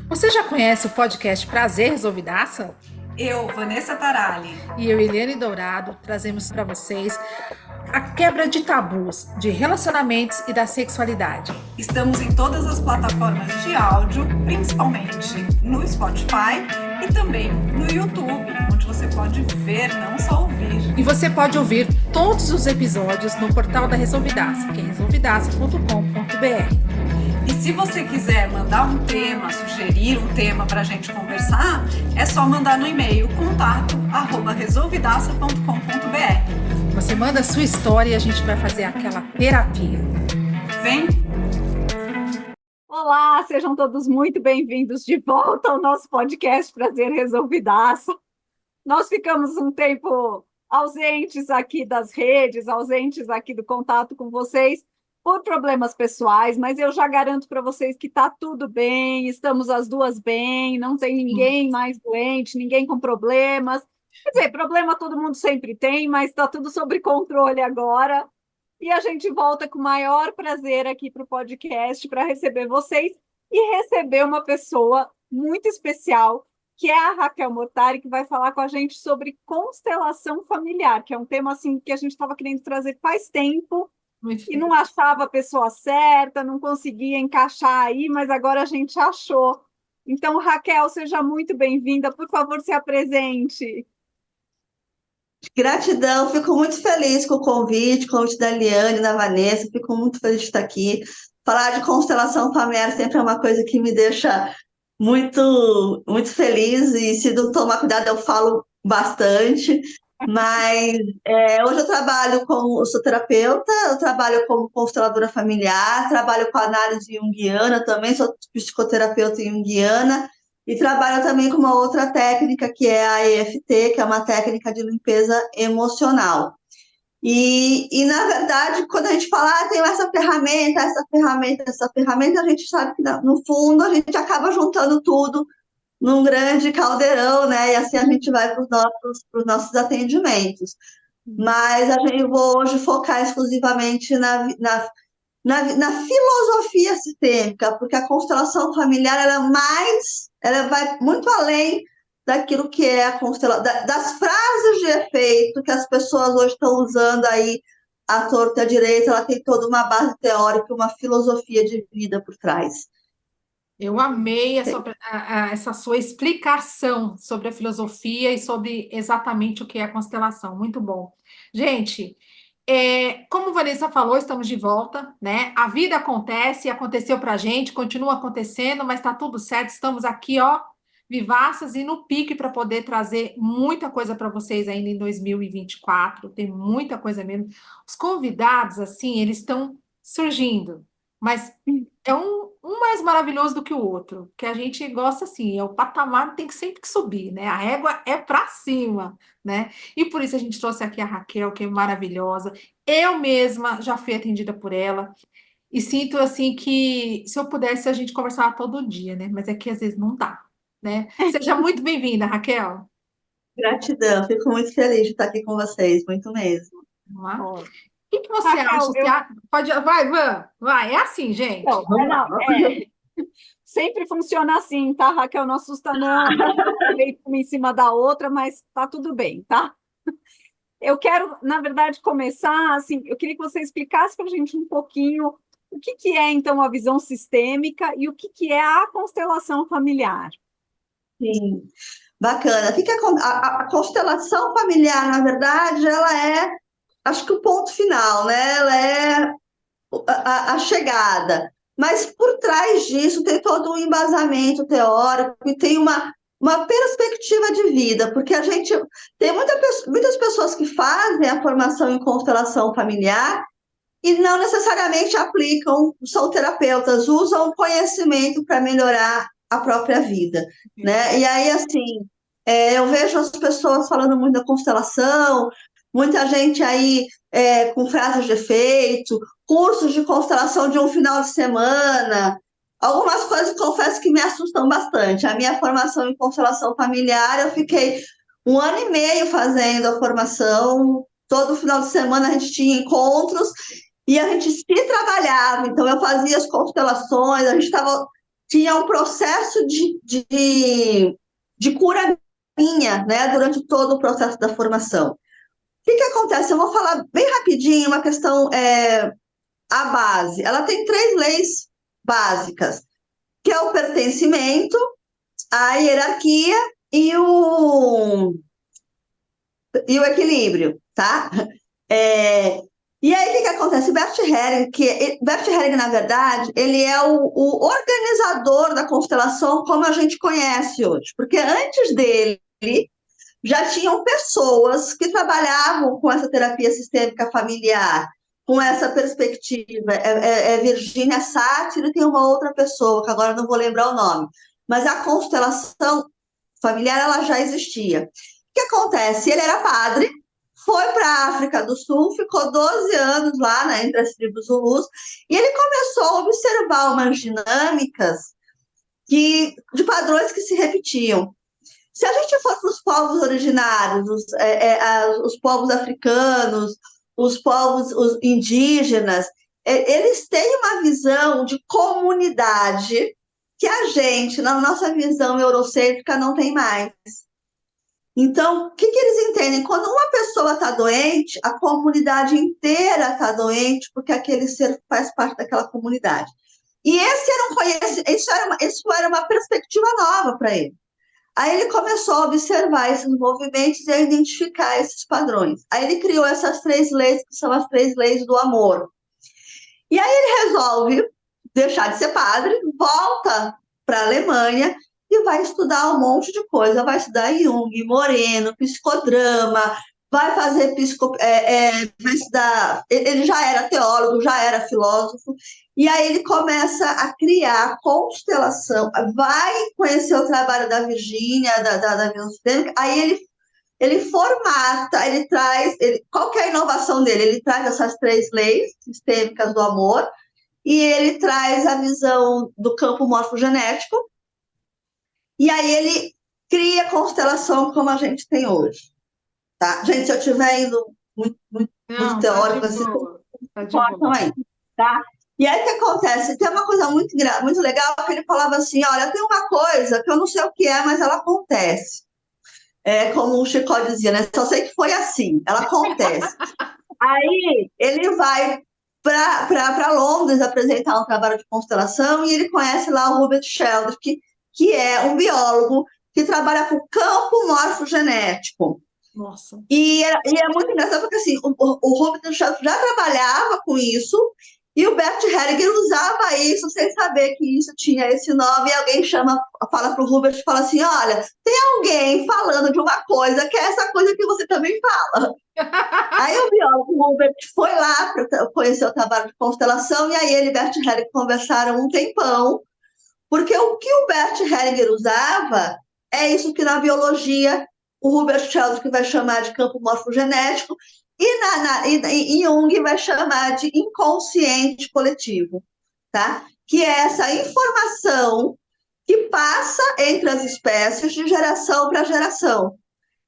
Você já conhece o podcast Prazer Resolvidaça? Eu, Vanessa Tarali. E eu, Eliane Dourado, trazemos para vocês a quebra de tabus de relacionamentos e da sexualidade. Estamos em todas as plataformas de áudio, principalmente no Spotify e também no YouTube, onde você pode ver, não só ouvir. E você pode ouvir todos os episódios no portal da Resolvidaça, que é resolvidaça.com.br. E se você quiser mandar um tema, sugerir um tema para a gente conversar, é só mandar no e-mail contato@resolvidaça.com.br. Você manda a sua história e a gente vai fazer aquela terapia. Vem! Olá, sejam todos muito bem-vindos de volta ao nosso podcast Prazer Resolvidaço. Nós ficamos um tempo ausentes aqui das redes, ausentes aqui do contato com vocês por problemas pessoais, mas eu já garanto para vocês que está tudo bem, estamos as duas bem, não tem ninguém mais doente, ninguém com problemas. Quer dizer, problema todo mundo sempre tem, mas está tudo sob controle agora. E a gente volta com o maior prazer aqui para o podcast para receber vocês e receber uma pessoa muito especial, que é a Raquel Mortari, que vai falar com a gente sobre constelação familiar, que é um tema assim que a gente estava querendo trazer faz tempo e não achava a pessoa certa, não conseguia encaixar aí, mas agora a gente achou. Então, Raquel, seja muito bem-vinda. Por favor, se apresente. Gratidão, fico muito feliz com o convite da Eliane, da Vanessa, fico muito feliz de estar aqui. Falar de constelação familiar sempre é uma coisa que me deixa muito feliz, e se não tomar cuidado eu falo bastante, mas hoje eu trabalho como sou terapeuta, eu trabalho como consteladora familiar, trabalho com análise junguiana também, sou psicoterapeuta junguiana, e trabalho também com uma outra técnica que é a EFT, que é uma técnica de limpeza emocional. E na verdade, quando a gente fala, tem essa ferramenta, a gente sabe que no fundo a gente acaba juntando tudo num grande caldeirão, né? E assim a gente vai para os nossos atendimentos. Mas eu vou hoje focar exclusivamente na filosofia sistêmica, porque a constelação familiar ela vai muito além daquilo que é a constelação, das frases de efeito que as pessoas hoje estão usando aí à torta e à direita. Ela tem toda uma base teórica, uma filosofia de vida por trás. Eu amei essa sua explicação sobre a filosofia e sobre exatamente o que é a constelação. Muito bom. Gente, como Vanessa falou, estamos de volta, né? A vida acontece, aconteceu pra gente, continua acontecendo, mas tá tudo certo. Estamos aqui, ó, vivaças e no pique para poder trazer muita coisa para vocês ainda em 2024. Tem muita coisa mesmo. Os convidados, assim, eles estão surgindo, mas é um mais maravilhoso do que o outro, que a gente gosta assim, é o patamar tem que sempre que subir, né? A régua é para cima, né? E por isso a gente trouxe aqui a Raquel, que é maravilhosa. Eu mesma já fui atendida por ela e sinto assim que se eu pudesse a gente conversava todo dia, né? Mas é que às vezes não dá, né? Seja muito bem-vinda, Raquel. Gratidão, fico muito feliz de estar aqui com vocês, muito mesmo. Vamos lá. Ó, O que você acha? Raquel, Pode, vai, Van, vai. É assim, gente. Não, sempre funciona assim, tá, Raquel? Não assusta, não. A gente veio uma em cima da outra, mas tá tudo bem, tá? Eu quero, na verdade, começar assim. Eu queria que você explicasse para a gente um pouquinho o que é, então, a visão sistêmica e o que é a constelação familiar. Sim, bacana. O que que a constelação familiar, na verdade, ela é, acho que o ponto final, né? Ela é a chegada. Mas por trás disso tem todo um embasamento teórico e tem uma perspectiva de vida, porque a gente tem muitas pessoas que fazem a formação em constelação familiar e não necessariamente aplicam, são terapeutas, usam o conhecimento para melhorar a própria vida, né? E aí, assim, eu vejo as pessoas falando muito da constelação, muita gente aí com frases de efeito, cursos de constelação de um final de semana. Algumas coisas, confesso, que me assustam bastante. A minha formação em constelação familiar, eu fiquei 1 ano e meio fazendo a formação. Todo final de semana a gente tinha encontros e a gente se trabalhava. Então, eu fazia as constelações, a gente estava tinha um processo de cura minha, né, durante todo o processo da formação. O que acontece? Eu vou falar bem rapidinho uma questão, a base. Ela tem 3 leis básicas, que é o pertencimento, a hierarquia e o equilíbrio, tá? E aí, o que acontece? Bert Helling, na verdade, ele é o organizador da constelação como a gente conhece hoje, porque antes dele já tinham pessoas que trabalhavam com essa terapia sistêmica familiar, com essa perspectiva. Virginia Satir e tem uma outra pessoa, que agora não vou lembrar o nome, mas a constelação familiar ela já existia. O que acontece? Ele era padre, foi para a África do Sul, ficou 12 anos lá, né, entre as tribos Zulus, e ele começou a observar umas dinâmicas de padrões que se repetiam. Se a gente for para os povos originários, os povos africanos, os povos indígenas, eles têm uma visão de comunidade que a gente, na nossa visão eurocêntrica, não tem mais. Então, o que eles entendem? Quando uma pessoa está doente, a comunidade inteira está doente, porque aquele ser faz parte daquela comunidade. E isso era uma perspectiva nova para ele. Aí ele começou a observar esses movimentos e a identificar esses padrões. Aí ele criou essas 3 leis, que são as 3 leis do amor. E aí ele resolve deixar de ser padre, volta para a Alemanha e vai estudar um monte de coisa. Vai estudar Jung, Moreno, psicodrama, vai fazer vai estudar. Ele já era teólogo, já era filósofo, e aí ele começa a criar constelação, vai conhecer o trabalho da Virgínia, da visão sistêmica, aí ele formata, ele traz, qual que é a inovação dele? Ele traz essas 3 leis sistêmicas do amor, e ele traz a visão do campo morfogenético, e aí ele cria a constelação como a gente tem hoje. Tá? Gente, se eu estiver indo muito Não, teórico, tá de vocês boa, tá de cortam boa. aí, tá? E aí o que acontece? Tem uma coisa muito legal que ele falava assim, olha, tem uma coisa que eu não sei o que é, mas ela acontece. Como o Chico dizia, né? Só sei que foi assim, ela acontece. Aí ele vai para Londres apresentar um trabalho de constelação e ele conhece lá o Hubert Sheldrake, que é um biólogo que trabalha com campo morfogenético. Nossa. E é muito engraçado porque assim, o Rubens já trabalhava com isso e o Bert Hellinger usava isso sem saber que isso tinha esse nome, e alguém fala para o Rubens e fala assim, olha, tem alguém falando de uma coisa que é essa coisa que você também fala. Aí o biólogo Rubens foi lá para conhecer o trabalho de constelação e aí ele e Bert Hellinger conversaram um tempão, porque o que o Bert Hellinger usava é isso que na biologia o Hubert Sheldrake vai chamar de campo morfogenético e Jung vai chamar de inconsciente coletivo, tá? Que é essa informação que passa entre as espécies de geração para geração.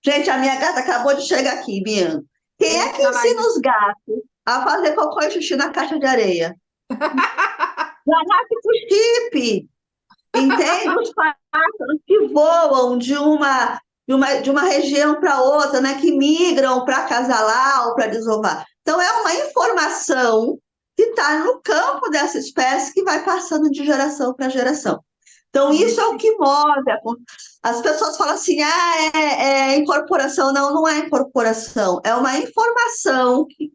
Gente, a minha gata acabou de chegar aqui, Bianca. Quem é que ensina os gatos a fazer cocô e xixi na caixa de areia? Galáctico chip, entende? Os pássaros que voam de uma região para outra, né, que migram para acasalar ou para desovar. Então, é uma informação que está no campo dessa espécie que vai passando de geração para geração. Então, isso é o que move. As pessoas falam assim, é incorporação. Não, não é incorporação. É uma informação que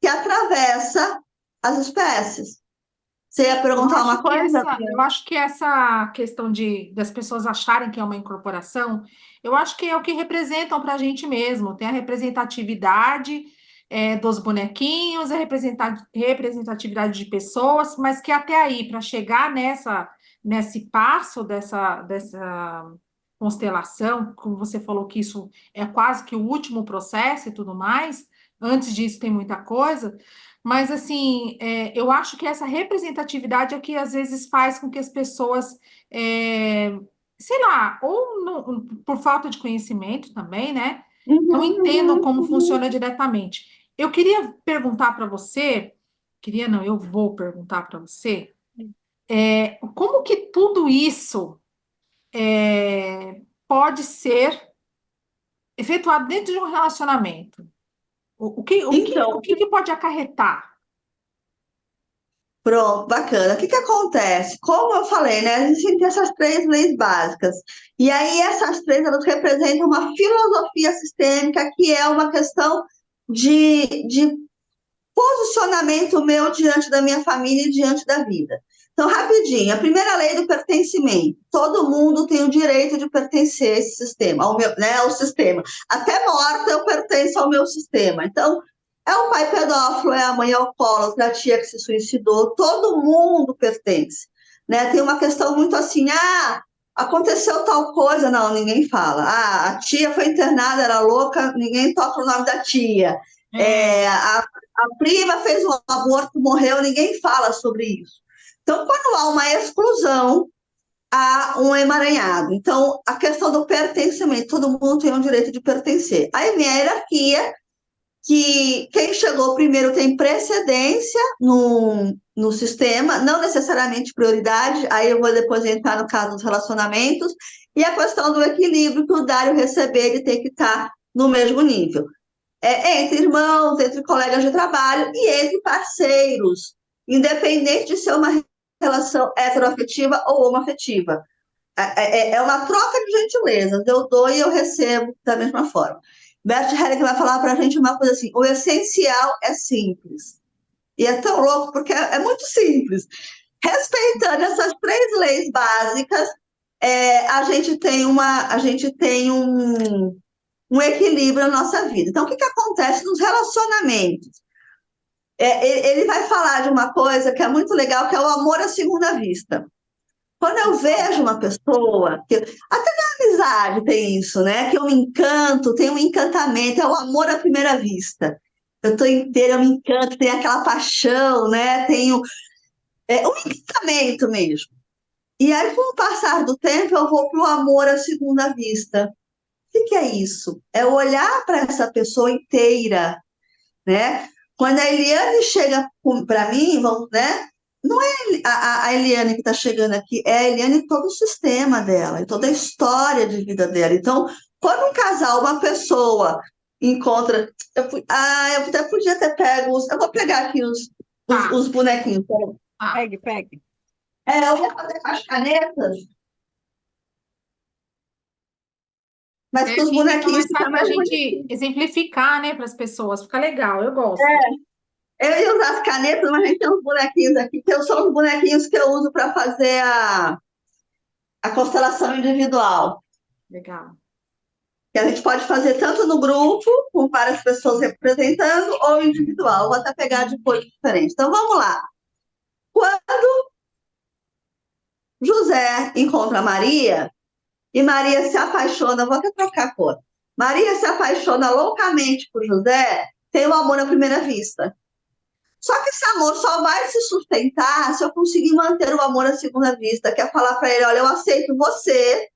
atravessa as espécies. Você ia perguntar uma coisa? Eu acho que essa questão das pessoas acharem que é uma incorporação, eu acho que é o que representam para a gente mesmo. Tem a representatividade dos bonequinhos, a representatividade de pessoas, mas que até aí, para chegar nesse passo dessa constelação, como você falou que isso é quase que o último processo e tudo mais, antes disso tem muita coisa. Mas, assim, eu acho que essa representatividade é que às vezes faz com que as pessoas, sei lá, por falta de conhecimento também, né, não entendam como funciona diretamente. Eu queria perguntar para você, queria não, eu vou perguntar para você, Como que tudo isso pode ser efetuado dentro de um relacionamento? O Então, que pode acarretar? pronto, bacana. O que que acontece? Como eu falei, né? Existem essas três leis básicas. E aí, essas três, elas representam uma filosofia sistêmica que é uma questão de posicionamento meu diante da minha família e diante da vida. Então, rapidinho, a primeira lei do pertencimento. Todo mundo tem o direito de pertencer a esse sistema, ao meu, né, ao sistema. Até morta eu pertenço ao meu sistema. Então, é o pai pedófilo, é a mãe alcoólatra, a tia que se suicidou, todo mundo pertence. Né? Tem uma questão muito assim, aconteceu tal coisa, não, ninguém fala. A tia foi internada, era louca, ninguém toca o nome da tia. A prima fez um aborto, morreu, ninguém fala sobre isso. Então, quando há uma exclusão, há um emaranhado. Então, a questão do pertencimento, todo mundo tem o direito de pertencer. Aí vem a hierarquia, que quem chegou primeiro tem precedência no sistema, não necessariamente prioridade, aí eu vou depois entrar no caso dos relacionamentos, e a questão do equilíbrio, que o dar e o receber, ele tem que estar no mesmo nível. Entre irmãos, entre colegas de trabalho e entre parceiros, independente de ser uma relação heteroafetiva ou homoafetiva. É uma troca de gentilezas, eu dou e eu recebo da mesma forma. Bert Hellinger vai falar para a gente uma coisa assim: o essencial é simples. E é tão louco porque é muito simples. Respeitando essas três leis básicas, a gente tem um equilíbrio na nossa vida. Então, o que acontece nos relacionamentos? Ele vai falar de uma coisa que é muito legal, que é o amor à segunda vista. Quando eu vejo uma pessoa, até na amizade tem isso, né? Que eu me encanto, tem um encantamento, é o amor à primeira vista. Eu estou inteira, eu me encanto, tem aquela paixão, né? Tenho um encantamento mesmo. E aí, com o passar do tempo, eu vou para o amor à segunda vista. O que é isso? É olhar para essa pessoa inteira, né? Quando a Eliane chega para mim, vamos, né? Não é a Eliane que está chegando aqui, é a Eliane e todo o sistema dela, e toda a história de vida dela. Então, quando um casal, uma pessoa encontra. Eu até podia ter pego os. Eu vou pegar aqui os bonequinhos. Pegue, pegue. Eu vou fazer com as canetas, mas com os bonequinhos Começar fica para a mais gente exemplificar, né, para as pessoas, fica legal, eu gosto. Eu ia usar as canetas, mas a gente tem uns bonequinhos aqui, que são os bonequinhos que eu uso para fazer a constelação individual. Legal. Que a gente pode fazer tanto no grupo, com várias pessoas representando, ou individual. Vou até pegar de cores diferentes. Então, vamos lá. Quando José encontra Maria, e Maria se apaixona, vou até trocar a cor. Maria se apaixona loucamente por José, tem o amor à primeira vista. Só que esse amor só vai se sustentar se eu conseguir manter o amor à segunda vista, que é falar para ele: olha, eu aceito você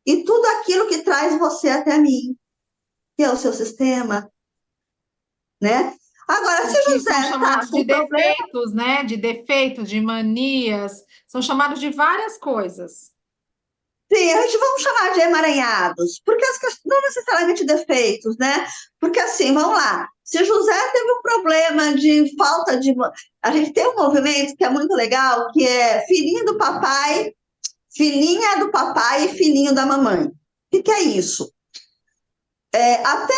e tudo aquilo que traz você até mim, que é o seu sistema, né? Agora, se Que José são está chamados de com problema, defeitos, né? De defeitos, de manias, são chamados de várias coisas. sim, a gente vamos chamar de emaranhados, porque não necessariamente defeitos, né? Porque assim, vamos lá. Se José teve um problema de falta de. A gente tem um movimento que é muito legal, que é filhinho do papai, filhinha do papai e filhinho da mamãe. O que é isso? Até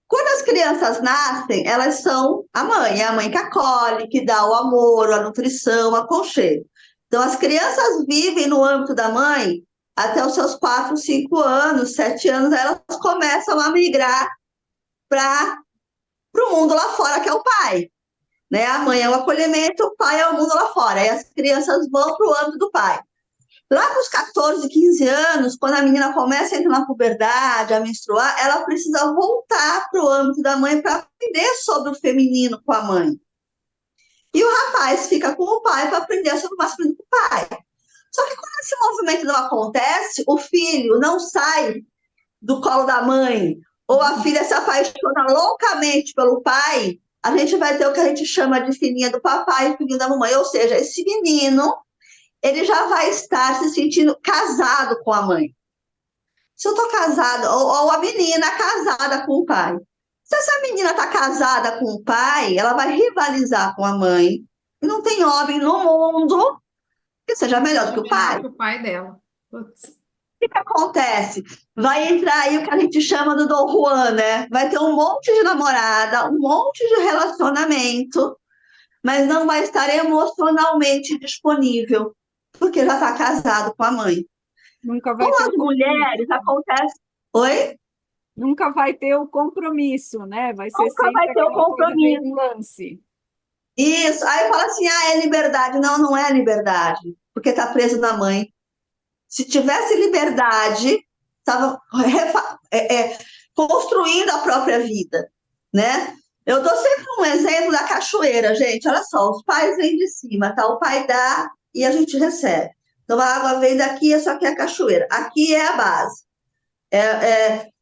quando as crianças nascem, elas são a mãe, é a mãe que acolhe, que dá o amor, a nutrição, o aconchego. Então, as crianças vivem no âmbito da mãe até os seus 4, 5 anos, 7 anos, elas começam a migrar para o mundo lá fora, que é o pai. Né? A mãe é o acolhimento, o pai é o mundo lá fora. E as crianças vão para o âmbito do pai. Lá com os 14, 15 anos, quando a menina começa a entrar na puberdade, a menstruar, ela precisa voltar para o âmbito da mãe para aprender sobre o feminino com a mãe. E o rapaz fica com o pai para aprender sobre o masculino com o pai. Só que quando esse movimento não acontece, o filho não sai do colo da mãe, ou a filha se apaixona loucamente pelo pai, a gente vai ter o que a gente chama de filhinha do papai e filhinho da mamãe, ou seja, esse menino, ele já vai estar se sentindo casado com a mãe. Se eu estou casada, ou a menina casada com o pai. Se essa menina está casada com o pai, ela vai rivalizar com a mãe. E não tem homem no mundo que seja melhor do que o pai. Melhor que o pai dela. Putz. O que acontece? Vai entrar aí o que a gente chama do Dom Juan, né? Vai ter um monte de namorada, um monte de relacionamento, mas não vai estar emocionalmente disponível, porque já está casado com a mãe. Nunca vai Com ter as mulheres acontece. Oi? Nunca vai ter o compromisso, né? Vai ser Nunca sempre vai ter o aquela coisa meio compromisso. um lance. Isso. Aí fala assim: ah, é liberdade. Não, não é liberdade, porque está preso na mãe. Se tivesse liberdade, estava construindo a própria vida, né? Eu dou sempre um exemplo da cachoeira, gente. Olha só, os pais vêm de cima, tá? O pai dá e a gente recebe. Então a água vem daqui, essa aqui é a cachoeira. Aqui é a base.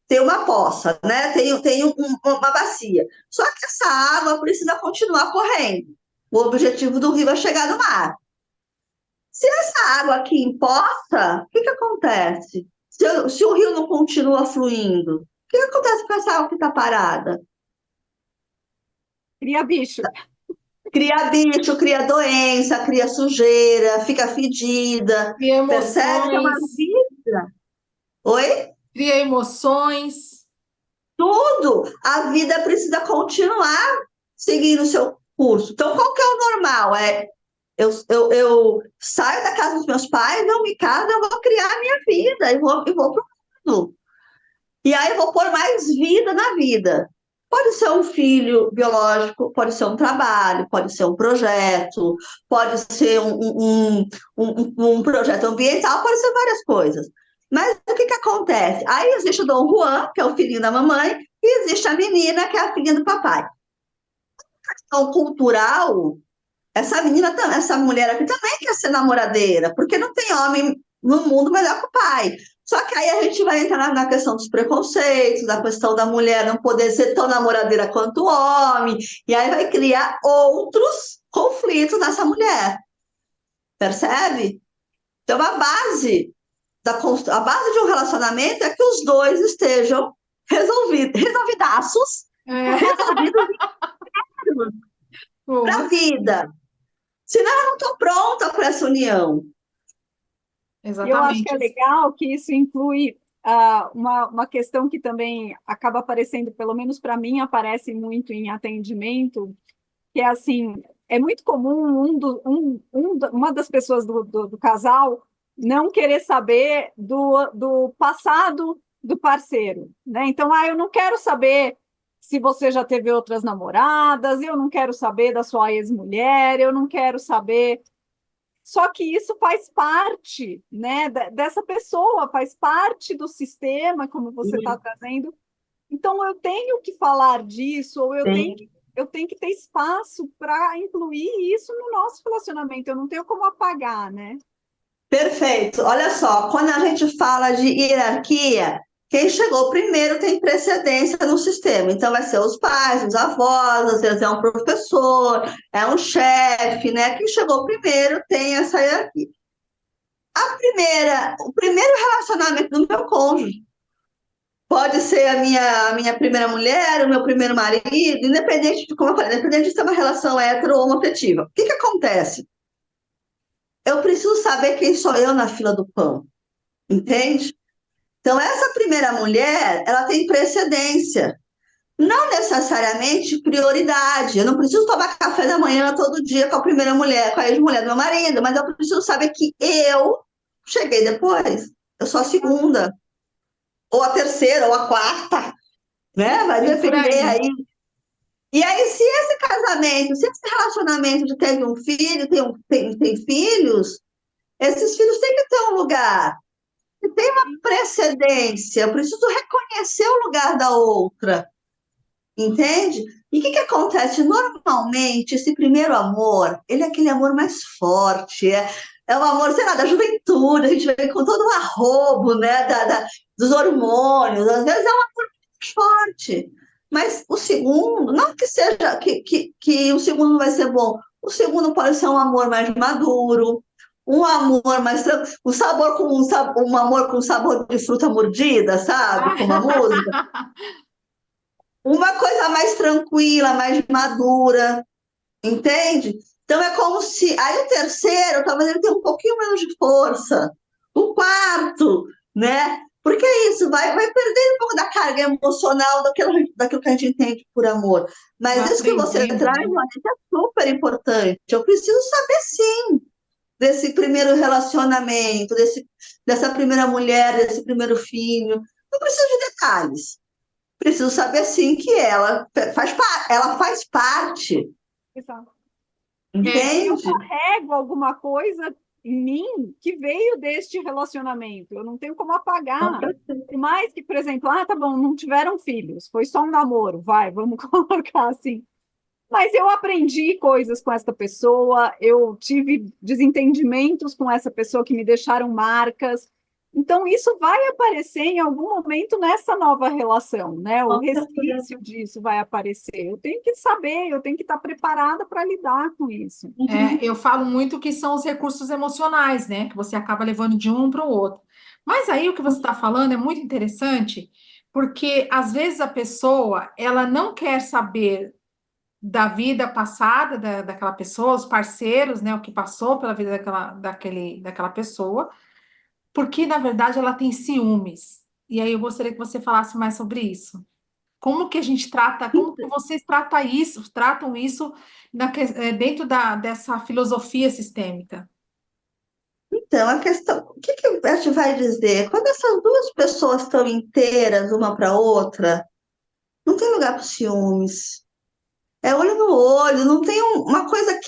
Tem uma poça, né? Tem uma bacia. Só que essa água precisa continuar correndo. O objetivo do rio é chegar no mar. Se essa água aqui empoça, o que acontece? Se o rio não continua fluindo, o que acontece com essa água que está parada? Cria bicho. Cria bicho, cria doença, cria sujeira, fica fedida. Cria Percebe que é uma emoções, vida? Oi? cria emoções. Tudo. A vida precisa continuar seguindo o seu curso. Então, qual que é o normal? Eu saio da casa dos meus pais, não me caso, eu vou criar a minha vida e vou para o mundo. E aí eu vou pôr mais vida na vida. Pode ser um filho biológico, pode ser um trabalho, pode ser um projeto, pode ser um projeto ambiental, pode ser várias coisas. Mas o que acontece? Aí existe o Dom Juan, que é o filhinho da mamãe, e existe a menina, que é a filha do papai. A questão cultural, essa mulher aqui também quer ser namoradeira, porque não tem homem no mundo melhor que o pai. Só que aí a gente vai entrar na questão dos preconceitos, da questão da mulher não poder ser tão namoradeira quanto o homem, e aí vai criar outros conflitos nessa mulher. Percebe? Então, a base de um relacionamento é que os dois estejam resolvidaços, É, resolvidos para a boa. vida. Senão eu não estou pronta para essa união. E eu acho que Exatamente. é legal que isso inclui uma questão que também acaba aparecendo, pelo menos para mim, aparece muito em atendimento, que é assim, é muito comum uma das pessoas do casal não querer saber do passado do parceiro, né? Então, eu não quero saber se você já teve outras namoradas, eu não quero saber da sua ex-mulher, eu não quero saber. Só que isso faz parte, né, dessa pessoa, faz parte do sistema, como você está trazendo. Então, eu tenho que falar disso, ou Sim. eu tenho que ter espaço para incluir isso no nosso relacionamento. Eu não tenho como apagar, né? Perfeito. Olha só, quando a gente fala de hierarquia, quem chegou primeiro tem precedência no sistema. Então, vai ser os pais, os avós, às vezes é um professor, é um chefe, né? Quem chegou primeiro tem essa hierarquia. O primeiro relacionamento do meu cônjuge pode ser a minha primeira mulher, o meu primeiro marido, independente de, como eu falei, independente de ser uma relação hétero ou homoafetiva. O que acontece? Eu preciso saber quem sou eu na fila do pão, entende? Então, essa primeira mulher, ela tem precedência, não necessariamente prioridade. Eu não preciso tomar café da manhã todo dia com a primeira mulher, com a ex-mulher do meu marido, mas eu preciso saber que eu cheguei depois. Eu sou a segunda, ou a terceira, ou a quarta, né? Vai Bem por depender aí. aí. E aí, se esse casamento, se esse relacionamento de teve um filho, tem filhos, esses filhos têm que ter um lugar. Tem uma precedência, eu preciso reconhecer o lugar da outra, entende? E o que acontece? Normalmente, esse primeiro amor, ele é aquele amor mais forte, é o amor, sei lá, da juventude, a gente vem com todo o arrobo, né, dos hormônios, às vezes é um amor mais forte. Mas o segundo, não que seja que o segundo não vai ser bom. O segundo pode ser um amor mais maduro, um amor mais o sabor com um amor com sabor de fruta mordida, sabe? Como a música. Uma coisa mais tranquila, mais madura, entende? Então é como se. Aí o terceiro, talvez ele tenha um pouquinho menos de força. O quarto, né? Porque é isso, vai perder um pouco da carga emocional daquilo que a gente entende por amor. Mas Vai isso que você aprendendo, traz, né? Vanessa, é super importante. Eu preciso saber, sim, desse primeiro relacionamento, dessa primeira mulher, desse primeiro filho. Não preciso de detalhes. Preciso saber, sim, que ela faz parte, Exato. É, Eu entende? carrego alguma coisa em mim que veio deste relacionamento. Eu não tenho como apagar. Por mais que, por exemplo, tá bom, não tiveram filhos, foi só um namoro, vamos colocar assim. Mas eu aprendi coisas com essa pessoa, eu tive desentendimentos com essa pessoa que me deixaram marcas. Então, isso vai aparecer em algum momento nessa nova relação, né? O resquício disso vai aparecer. Eu tenho que saber, eu tenho que estar preparada para lidar com isso. eu falo muito que são os recursos emocionais, né? Que você acaba levando de um para o outro. Mas aí o que você está falando é muito interessante, porque às vezes a pessoa ela não quer saber da vida passada daquela pessoa, os parceiros, né? O que passou pela vida daquela pessoa, porque na verdade ela tem ciúmes. E aí eu gostaria que você falasse mais sobre isso. Como que a gente trata, como que vocês tratam isso dentro dessa filosofia sistêmica? Então, a questão, o que a gente vai dizer? Quando essas duas pessoas estão inteiras uma para outra, não tem lugar para ciúmes. É olho no olho, não tem uma coisa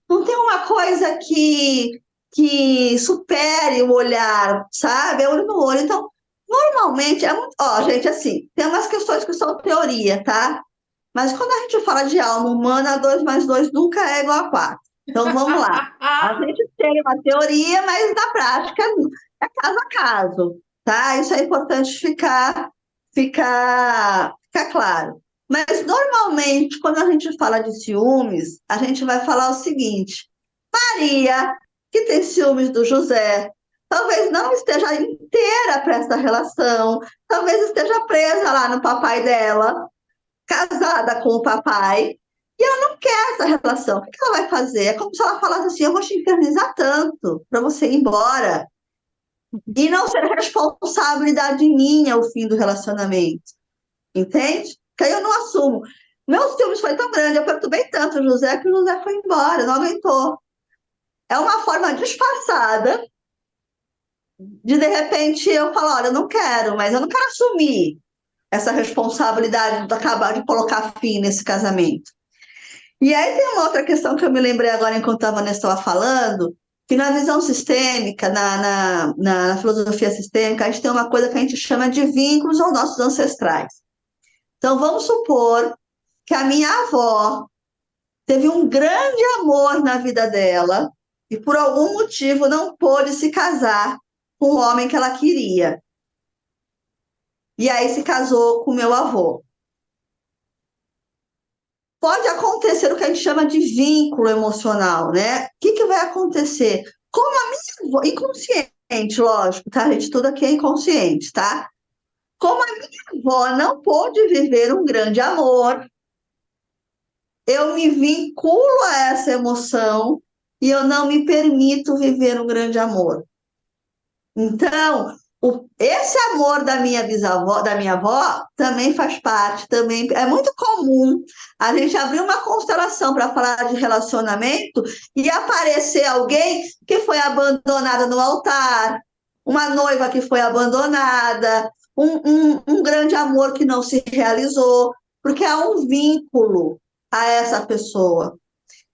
não tem uma coisa que supere o olhar, sabe? É olho no olho. Então, normalmente, ó, gente, assim, tem umas questões que são teoria, tá? Mas quando a gente fala de alma humana, 2 mais 2 nunca é igual a 4. Então, vamos lá. A gente tem uma teoria, mas na prática é caso a caso, tá? Isso é importante ficar claro. Mas, normalmente, quando a gente fala de ciúmes, a gente vai falar o seguinte: Maria, que tem ciúmes do José, talvez não esteja inteira para essa relação, talvez esteja presa lá no papai dela, casada com o papai, e ela não quer essa relação. O que ela vai fazer? É como se ela falasse assim: eu vou te infernizar tanto para você ir embora. E não ser responsabilidade minha o fim do relacionamento. Entende? Que aí eu não assumo. Meus ciúmes foi tão grande, eu perturbei tanto o José que o José foi embora, não aguentou. É uma forma disfarçada de repente, eu falo: olha, eu não quero, mas eu não quero assumir essa responsabilidade de acabar de colocar fim nesse casamento. E aí tem uma outra questão que eu me lembrei agora enquanto a Vanessa estava falando, que na visão sistêmica, na filosofia sistêmica, a gente tem uma coisa que a gente chama de vínculos aos nossos ancestrais. Então, vamos supor que a minha avó teve um grande amor na vida dela e por algum motivo não pôde se casar com o homem que ela queria. E aí se casou com meu avô. Pode acontecer o que a gente chama de vínculo emocional, né? O que vai acontecer? Como a minha avó, inconsciente, lógico, tá? A gente tudo aqui é inconsciente, tá? Como a minha avó não pôde viver um grande amor, eu me vinculo a essa emoção e eu não me permito viver um grande amor. Então, esse amor da minha bisavó, da minha avó, também faz parte, também é muito comum a gente abrir uma constelação para falar de relacionamento e aparecer alguém que foi abandonada no altar, uma noiva que foi abandonada, um grande amor que não se realizou, porque há um vínculo a essa pessoa.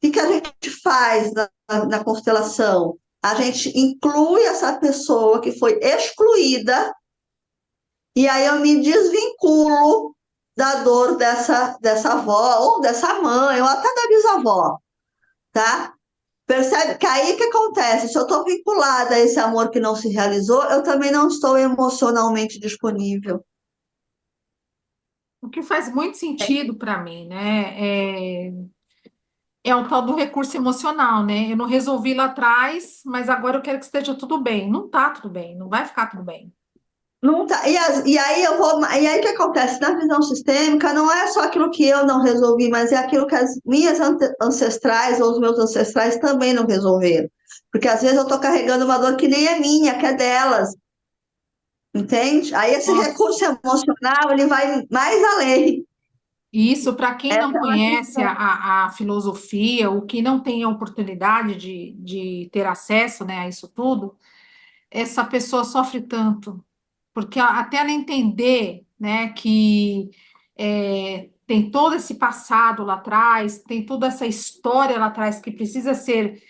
O que a gente faz na constelação? A gente inclui essa pessoa que foi excluída e aí eu me desvinculo da dor dessa avó, ou dessa mãe, ou até da bisavó, tá? Percebe que aí o que acontece? Se eu estou vinculada a esse amor que não se realizou, eu também não estou emocionalmente disponível. O que faz muito sentido para mim, né? É o tal do recurso emocional, né? Eu não resolvi lá atrás, mas agora eu quero que esteja tudo bem. Não tá tudo bem, não vai ficar tudo bem. Não tá, e aí e aí o que acontece? Na visão sistêmica, não é só aquilo que eu não resolvi, mas é aquilo que as minhas ancestrais ou os meus ancestrais também não resolveram. Porque às vezes eu estou carregando uma dor que nem é minha, que é delas, entende? Aí esse Nossa. recurso emocional, ele vai mais além. E isso, para quem Essa não é uma conhece questão. a filosofia, o que não tem a oportunidade de ter acesso, né, a isso tudo, essa pessoa sofre tanto, porque até ela entender, né, que tem todo esse passado lá atrás, tem toda essa história lá atrás que precisa ser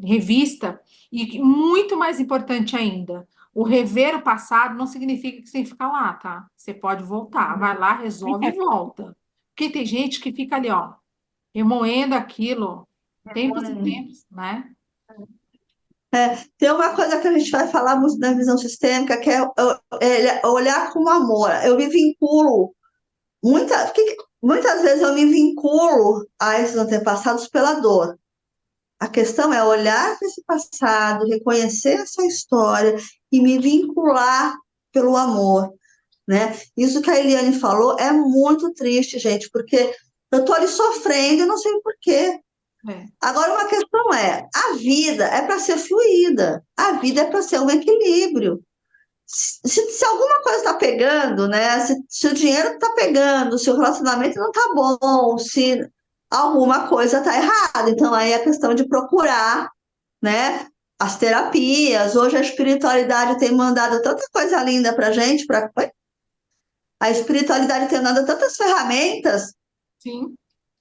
revista, e muito mais importante ainda, o rever o passado não significa que você tem que ficar lá, tá? Você pode voltar, vai lá, resolve e volta. Porque tem gente que fica ali, ó, remoendo aquilo tempos e tempos, né? Tem uma coisa que a gente vai falar muito na visão sistêmica, que é olhar com amor. Eu me vinculo, muitas vezes eu me vinculo a esses antepassados pela dor. A questão é olhar para esse passado, reconhecer essa história e me vincular pelo amor, né? Isso que a Eliane falou é muito triste, gente, porque eu estou ali sofrendo e não sei por quê. É, Agora, uma questão é, a vida é para ser fluida, a vida é para ser um equilíbrio. Se alguma coisa está pegando, né? Se o dinheiro está pegando, se o relacionamento não está bom, se alguma coisa está errada. Então, aí é a questão de procurar, né? As terapias. Hoje a espiritualidade tem mandado tanta coisa linda para gente, a espiritualidade tem dado tantas ferramentas sim.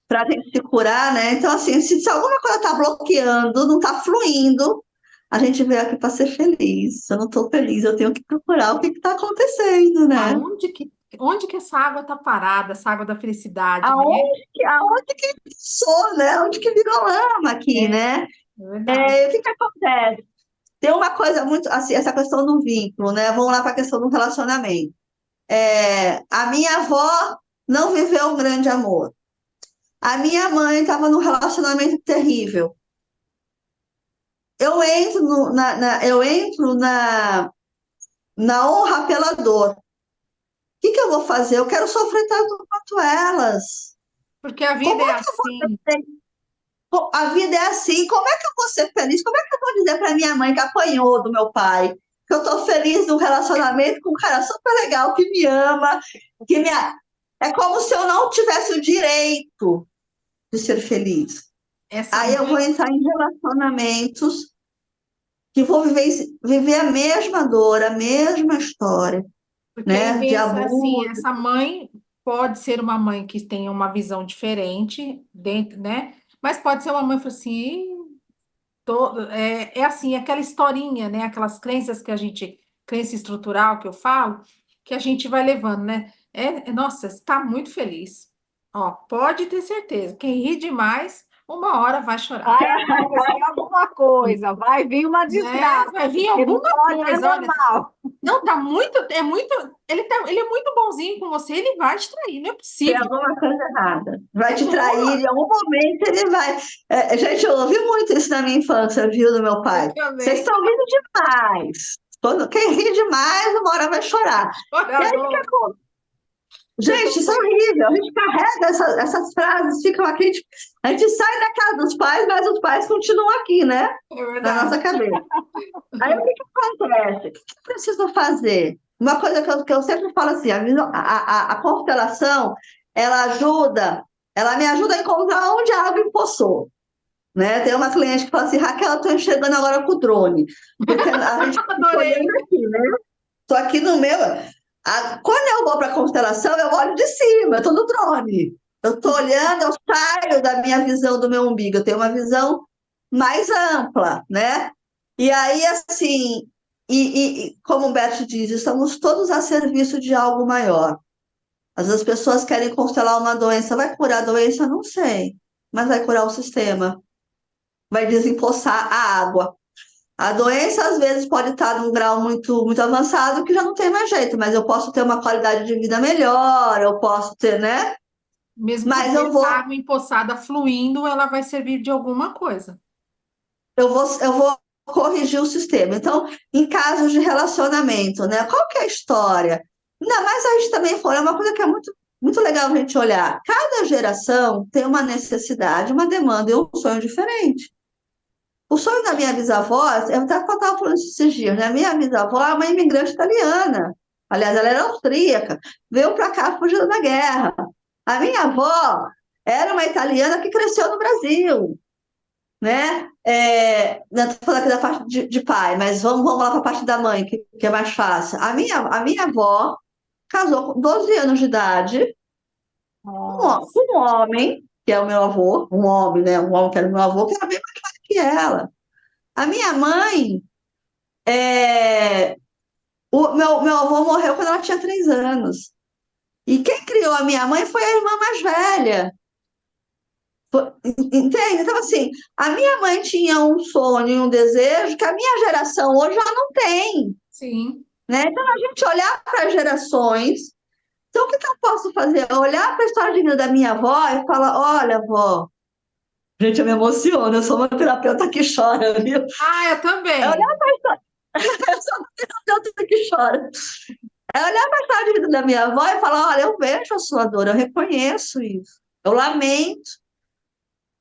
para a gente se curar, né? Então, assim, se alguma coisa está bloqueando, não está fluindo, a gente veio aqui para ser feliz. Se eu não estou feliz, eu tenho que procurar o que está acontecendo, né? Onde que essa água está parada, essa água da felicidade, né? Aonde que passou, né? Onde que virou lama aqui, É, né? é verdade. O que que acontece? Tem uma coisa muito, assim, essa questão do vínculo, né? Vamos lá para a questão do relacionamento. A minha avó não viveu um grande amor. A minha mãe estava num relacionamento terrível. Eu entro na honra pela dor. O que que eu vou fazer? Eu quero sofrer tanto quanto elas. Porque a vida Como é é que eu vou assim. ser? A vida é assim. Como é que eu vou ser feliz? Como é que eu vou dizer para minha mãe que apanhou do meu pai que eu estou feliz num relacionamento com um cara super legal que me ama, que me... É como se eu não tivesse o direito de ser feliz. Essa Aí eu vou mãe, entrar em relacionamentos que vou viver a mesma dor, a mesma história, porque aí né? De pensa assim, abuso. essa mãe pode ser uma mãe que tenha uma visão diferente dentro, né? Mas pode ser uma mãe que fala assim, "Ih, é assim, aquela historinha, né? Aquelas crenças que a gente, crença estrutural que eu falo, que a gente vai levando, né? Nossa, está muito feliz. Ó, pode ter certeza, quem ri demais, uma hora vai chorar, Vai acontecer alguma coisa, vai vir uma né? desgraça, Vai vir porque não alguma pode, é coisa, olha. normal. Não, tá muito, ele é muito bonzinho com você, ele vai te trair, não é Tem possível. alguma coisa errada. Vai É te trair, horroroso. em algum momento ele vai. Gente, eu ouvi muito isso na minha infância, viu, do meu Eu pai. Vocês também. estão rindo demais. Quem ri demais, uma hora vai chorar. E aí, o que Chorador. acontece? Eu Gente, isso é também. horrível. A gente carrega essas frases, ficam aqui. A gente sai da casa dos pais, mas os pais continuam aqui, né? É Na nossa verdade. cabeça. Aí o que que acontece? O que que eu preciso fazer? Uma coisa que eu sempre falo assim, a constelação, ela ajuda, ela me ajuda a encontrar onde a água empoçou, né? Tem uma cliente que fala assim, Raquel, eu estou enxergando agora com o drone, porque a gente está olhando Adorei. aqui, né? Estou aqui no meu... Quando eu vou para a constelação, eu olho de cima, eu estou no drone. Eu estou olhando, eu saio da minha visão do meu umbigo, eu tenho uma visão mais ampla, né? E aí, assim, como o Humberto diz, estamos todos a serviço de algo maior. Às vezes as pessoas querem constelar uma doença, vai curar a doença? Não sei, mas vai curar o sistema, vai desempoçar a água. A doença, às vezes, pode estar num grau muito, muito avançado que já não tem mais jeito, mas eu posso ter uma qualidade de vida melhor, eu posso ter, né? Mesmo que Mas essa água empoçada fluindo, ela vai servir de alguma coisa. eu vou corrigir o sistema. Então, em casos de relacionamento, né? Qual que é a história? Ainda mais a gente também foi, é uma coisa que é muito, muito legal a gente olhar. Cada geração tem uma necessidade, uma demanda e um sonho diferente. O sonho da minha bisavó, eu até estava falando isso esses dias, né? Minha bisavó é uma imigrante italiana. Aliás, ela era austríaca, veio para cá fugindo da guerra. A minha avó era uma italiana que cresceu no Brasil, né? Não estou falando aqui da parte de pai, mas vamos lá para a parte da mãe, que é mais fácil. A minha avó casou com 12 anos de idade Nossa. com um homem, que é o meu avô, um homem, né? Um homem que era meu avô, que era bem mais velho que ela. A minha mãe, é, meu avô morreu quando ela tinha 3 anos. E quem criou a minha mãe foi a irmã mais velha. Entende? Então, assim, a minha mãe tinha um sonho e um desejo que a minha geração hoje já não tem, Sim, né? Então, a gente olhar para as gerações. Então, o que que eu posso fazer? Olhar para a história de vida da minha avó e falar: olha, avó, gente, eu me emociono, eu sou uma terapeuta que chora, viu? ah, eu É olhar também. para a história, eu sou uma terapeuta que chora. É olhar para a história de vida da minha avó e falar: olha, eu vejo a sua dor, eu reconheço isso, eu lamento,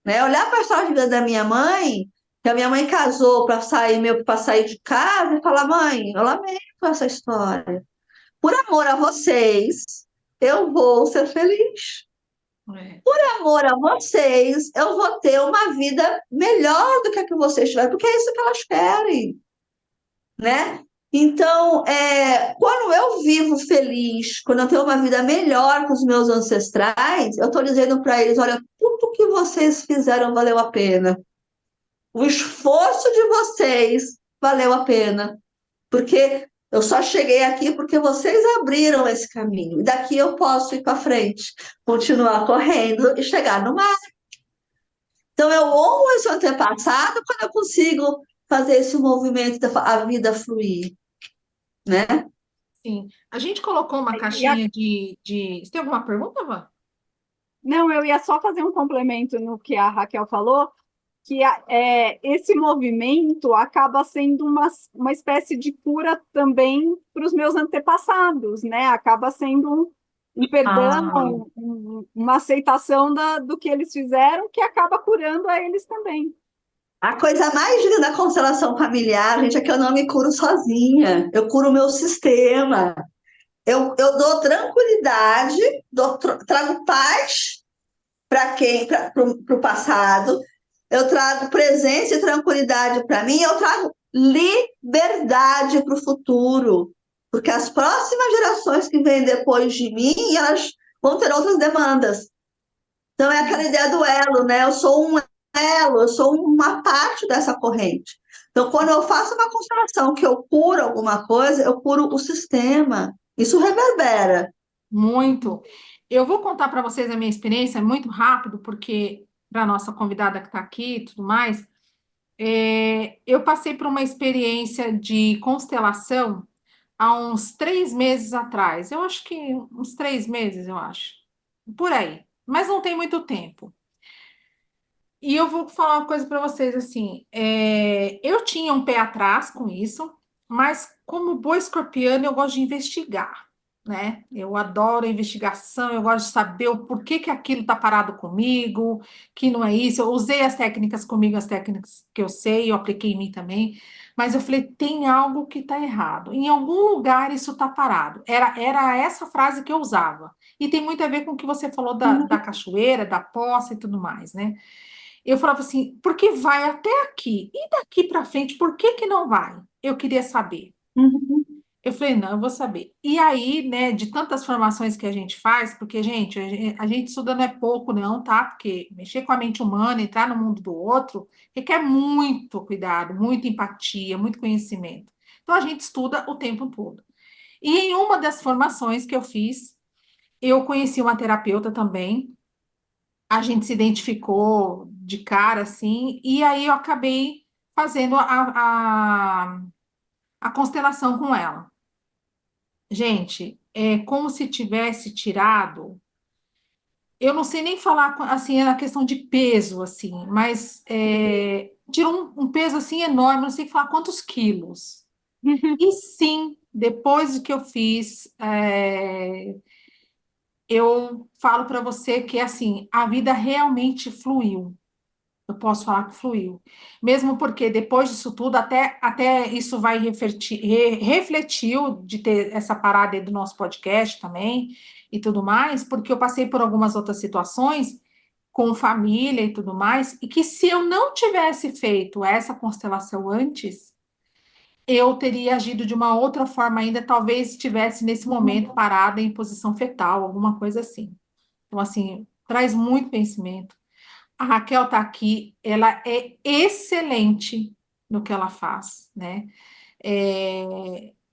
né? Olhar para a história de vida da minha mãe, que a minha mãe casou para sair, meio que para sair de casa, e falar: mãe, eu lamento essa história. Por amor a vocês, eu vou ser feliz. É, Por amor a vocês, eu vou ter uma vida melhor do que a que vocês tiveram, porque é isso que elas querem, né? Então, quando eu vivo feliz, quando eu tenho uma vida melhor com os meus ancestrais, eu estou dizendo para eles: olha, tudo que vocês fizeram valeu a pena. O esforço de vocês valeu a pena. Porque eu só cheguei aqui porque vocês abriram esse caminho. E daqui eu posso ir para frente, continuar correndo e chegar no mar. Então, eu honro esse antepassado quando eu consigo fazer esse movimento da a vida fluir, né? sim. A gente colocou uma E a- caixinha de... Você tem alguma pergunta, Vã? Não, eu ia só fazer um complemento no que a Raquel falou, que esse movimento acaba sendo uma espécie de cura também para os meus antepassados, né? Acaba sendo um perdão, Ah, uma aceitação do que eles fizeram, que acaba curando a eles também. a coisa mais linda da constelação familiar, gente, é que eu não me curo sozinha. Eu curo o meu sistema. Eu dou tranquilidade, trago paz para para o passado, eu trago presença e tranquilidade para mim, eu trago liberdade para o futuro, porque as próximas gerações que vêm depois de mim, elas vão ter outras demandas. Então é aquela ideia do elo, né? Eu sou um elo, eu sou uma parte dessa corrente. Então, quando eu faço uma constelação que eu curo alguma coisa, eu curo o sistema. Isso reverbera. Muito. Eu vou contar para vocês a minha experiência muito rápido, porque para a nossa convidada que está aqui e tudo mais, eu passei por uma experiência de constelação há uns 3 meses atrás. Eu acho que uns 3 meses, eu acho. Por aí. Mas não tem muito tempo. E eu vou falar uma coisa para vocês assim, eu tinha um pé atrás com isso, mas como boa escorpiana eu gosto de investigar, né? Eu adoro investigação, eu gosto de saber o porquê que aquilo está parado comigo, que não é isso. Eu usei as técnicas comigo, as técnicas que eu sei, eu apliquei em mim também, mas eu falei, tem algo que está errado. Em algum lugar isso está parado. Era essa frase que eu usava. E tem muito a ver com o que você falou da cachoeira, da poça e tudo mais, né? Eu falava assim, porque vai até aqui, e daqui para frente, por que que não vai? Eu queria saber. Uhum. Eu falei, não, eu vou saber. E aí, né, de tantas formações que a gente faz, porque, gente, a gente estuda não é pouco, não, tá? Porque mexer com a mente humana, entrar no mundo do outro, requer muito cuidado, muita empatia, muito conhecimento. Então, a gente estuda o tempo todo. E em uma das formações que eu fiz, eu conheci uma terapeuta também, a gente se identificou de cara, assim, e aí eu acabei fazendo a constelação com ela. Gente, é como se tivesse tirado. Eu não sei nem falar assim, é na questão de peso, assim, mas tirou um peso assim enorme, não sei falar quantos quilos. E sim, depois que eu fiz, eu falo para você que assim, a vida realmente fluiu. Eu posso falar que fluiu. Mesmo porque depois disso tudo, até isso vai refletiu de ter essa parada aí do nosso podcast também e tudo mais, porque eu passei por algumas outras situações com família e tudo mais, e que se eu não tivesse feito essa constelação antes, eu teria agido de uma outra forma ainda, talvez estivesse nesse momento parada em posição fetal, alguma coisa assim. Então, assim, traz muito conhecimento. A Raquel está aqui, ela é excelente no que ela faz, né?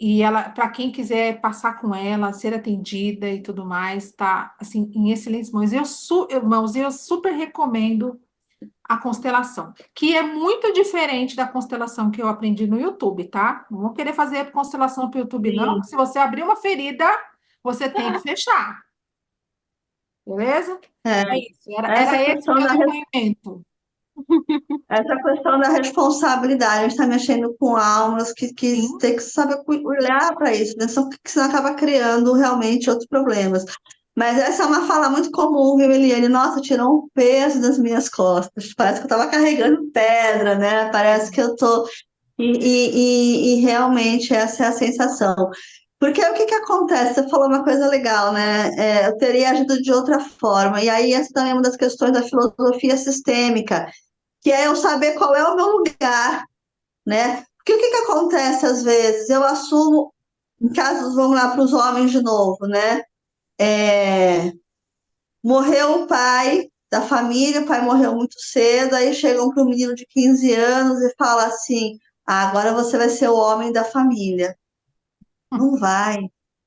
E ela, para quem quiser passar com ela, ser atendida e tudo mais, está assim em excelentes mãos. Irmãos, eu super recomendo a constelação, que é muito diferente da constelação que eu aprendi no YouTube, tá? Não vou querer fazer constelação para o YouTube, não, Sim. porque se você abrir uma ferida, você tem que fechar, beleza? É, É isso, essa era esse o questão meu da, depoimento. essa questão da responsabilidade, a gente está mexendo com almas que Sim. tem que saber olhar para isso, né? Senão acaba criando realmente outros problemas. Mas essa é uma fala muito comum, viu, Eliane? Nossa, tirou um peso das minhas costas. Parece que eu estava carregando pedra, né? Parece que eu estou. E realmente essa é a sensação. Porque o que que acontece? Você falou uma coisa legal, né? Eu teria agido de outra forma. E aí, essa também é uma das questões da filosofia sistêmica, que é eu saber qual é o meu lugar, né? Porque o que que acontece às vezes? Eu assumo, em casos, vamos lá para os homens de novo, né? É, morreu o pai da família, o pai morreu muito cedo, aí chegam para um menino de 15 anos e fala assim: "Ah, agora você vai ser o homem da família." Não vai.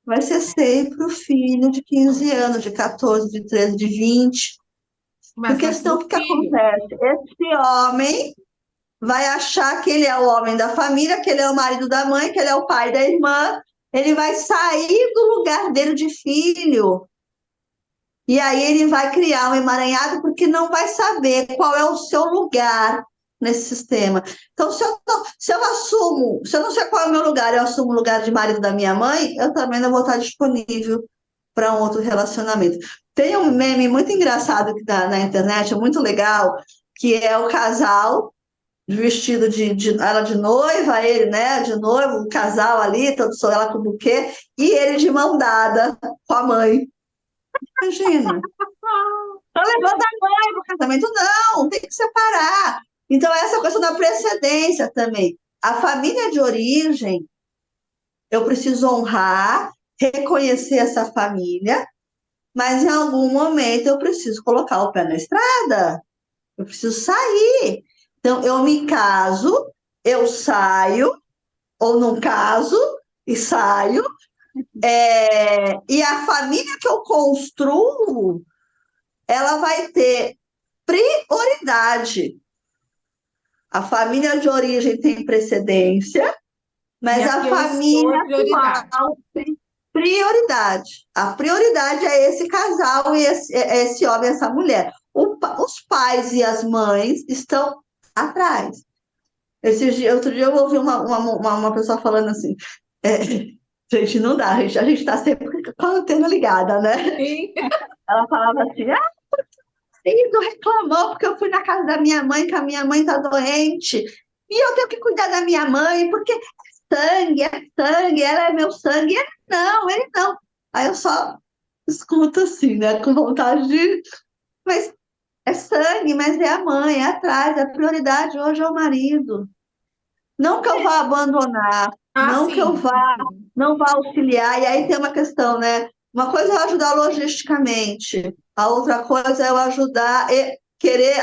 Vai ser sempre o filho de 15 anos, de 14, de 13, de 20. Mas Porque vai ser senão o o que que filho. acontece? Esse homem vai achar que ele é o homem da família, que ele é o marido da mãe, que ele é o pai da irmã. Ele vai sair do lugar dele de filho. E aí ele vai criar um emaranhado porque não vai saber qual é o seu lugar nesse sistema. Então, se eu assumo, se eu não sei qual é o meu lugar, eu assumo o lugar de marido da minha mãe, eu também não vou estar disponível para um outro relacionamento. Tem um meme muito engraçado que tá na internet, é muito legal, que é o casal vestido de ela de noiva, ele, né, de noivo, o casal ali, todo só ela com o buquê, e ele de mão dada com a mãe. Imagina. Tá levando a mãe para o casamento? Não, tem que separar. Então, essa questão da precedência também. A família de origem, eu preciso honrar, reconhecer essa família, mas em algum momento eu preciso colocar o pé na estrada. Eu preciso sair. Então, eu me caso, eu saio, ou não caso, e saio. E a família que eu construo, ela vai ter prioridade. A família de origem tem precedência, E mas a a que eu estou é família prioridade. atual tem prioridade. A prioridade é esse casal e esse homem, essa mulher. Os pais e as mães estão atrás. Outro dia eu ouvi uma pessoa falando assim, gente, não dá, a gente está sempre com a antena ligada, né? Sim. Ela falava assim, filho reclamou porque eu fui na casa da minha mãe, que a minha mãe tá doente, e eu tenho que cuidar da minha mãe, porque é sangue, ela é meu sangue. E ele não. Aí eu só escuto assim, né, com vontade de. Mas é sangue, mas é a mãe, é atrás, a prioridade hoje é o marido. Não que eu vá abandonar, Ah, não que eu sim. vá, não vá auxiliar. E aí tem uma questão, né? Uma coisa é eu ajudar logisticamente, a outra coisa é eu ajudar e querer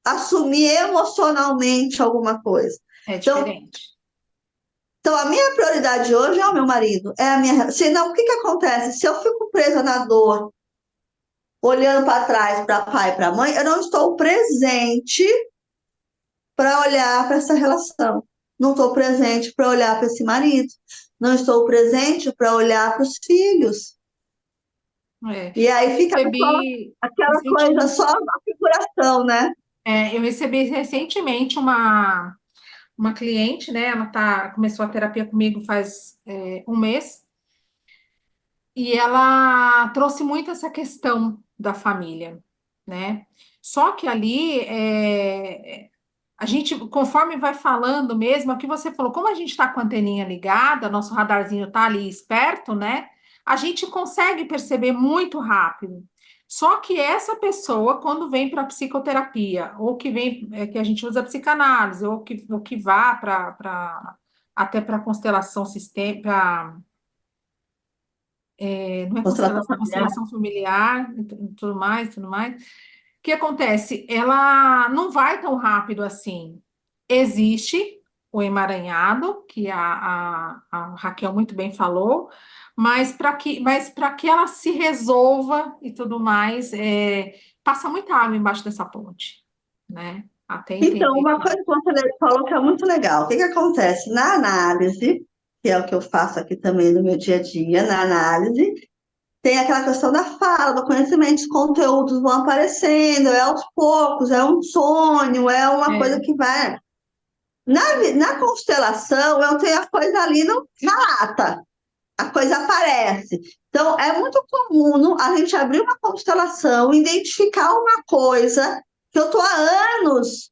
assumir emocionalmente alguma coisa. É Então, diferente. então, a minha prioridade hoje é o meu marido, é a minha. Senão, o que que acontece? Se eu fico presa na dor, olhando para trás, para pai, para mãe, eu não estou presente para olhar para essa relação. Não estou presente para olhar para esse marido. Não estou presente para olhar para os filhos. É. E aí fica Recebi aquela coisa recentemente, só da figuração, né? eu recebi recentemente uma cliente, né? Ela começou a terapia comigo faz um mês, e ela trouxe muito essa questão da família, né? Só que ali a gente, conforme vai falando mesmo, é o que você falou, como a gente está com a anteninha ligada, nosso radarzinho está ali esperto, né? A gente consegue perceber muito rápido. Só que essa pessoa, quando vem para a psicoterapia, ou que vem, que a gente usa a psicanálise, ou que vá até para constelação sistêmica, não é Constelação constelação, familiar. constelação familiar, e tudo mais, tudo mais. O que acontece? Ela não vai tão rápido assim. Existe o emaranhado, que a Raquel muito bem falou, mas para que ela se resolva e tudo mais, passa muita água embaixo dessa ponte, né? Até Então, entender. uma coisa que você falou que é muito legal. O que que acontece? Na análise, que é o que eu faço aqui também no meu dia a dia, na análise, tem aquela questão da fala, do conhecimento, os conteúdos vão aparecendo, é aos poucos, é um sonho, é uma coisa É, que vai. Na constelação, eu tenho a coisa ali na lata, a coisa aparece. Então, é muito comum a gente abrir uma constelação, identificar uma coisa que eu estou há anos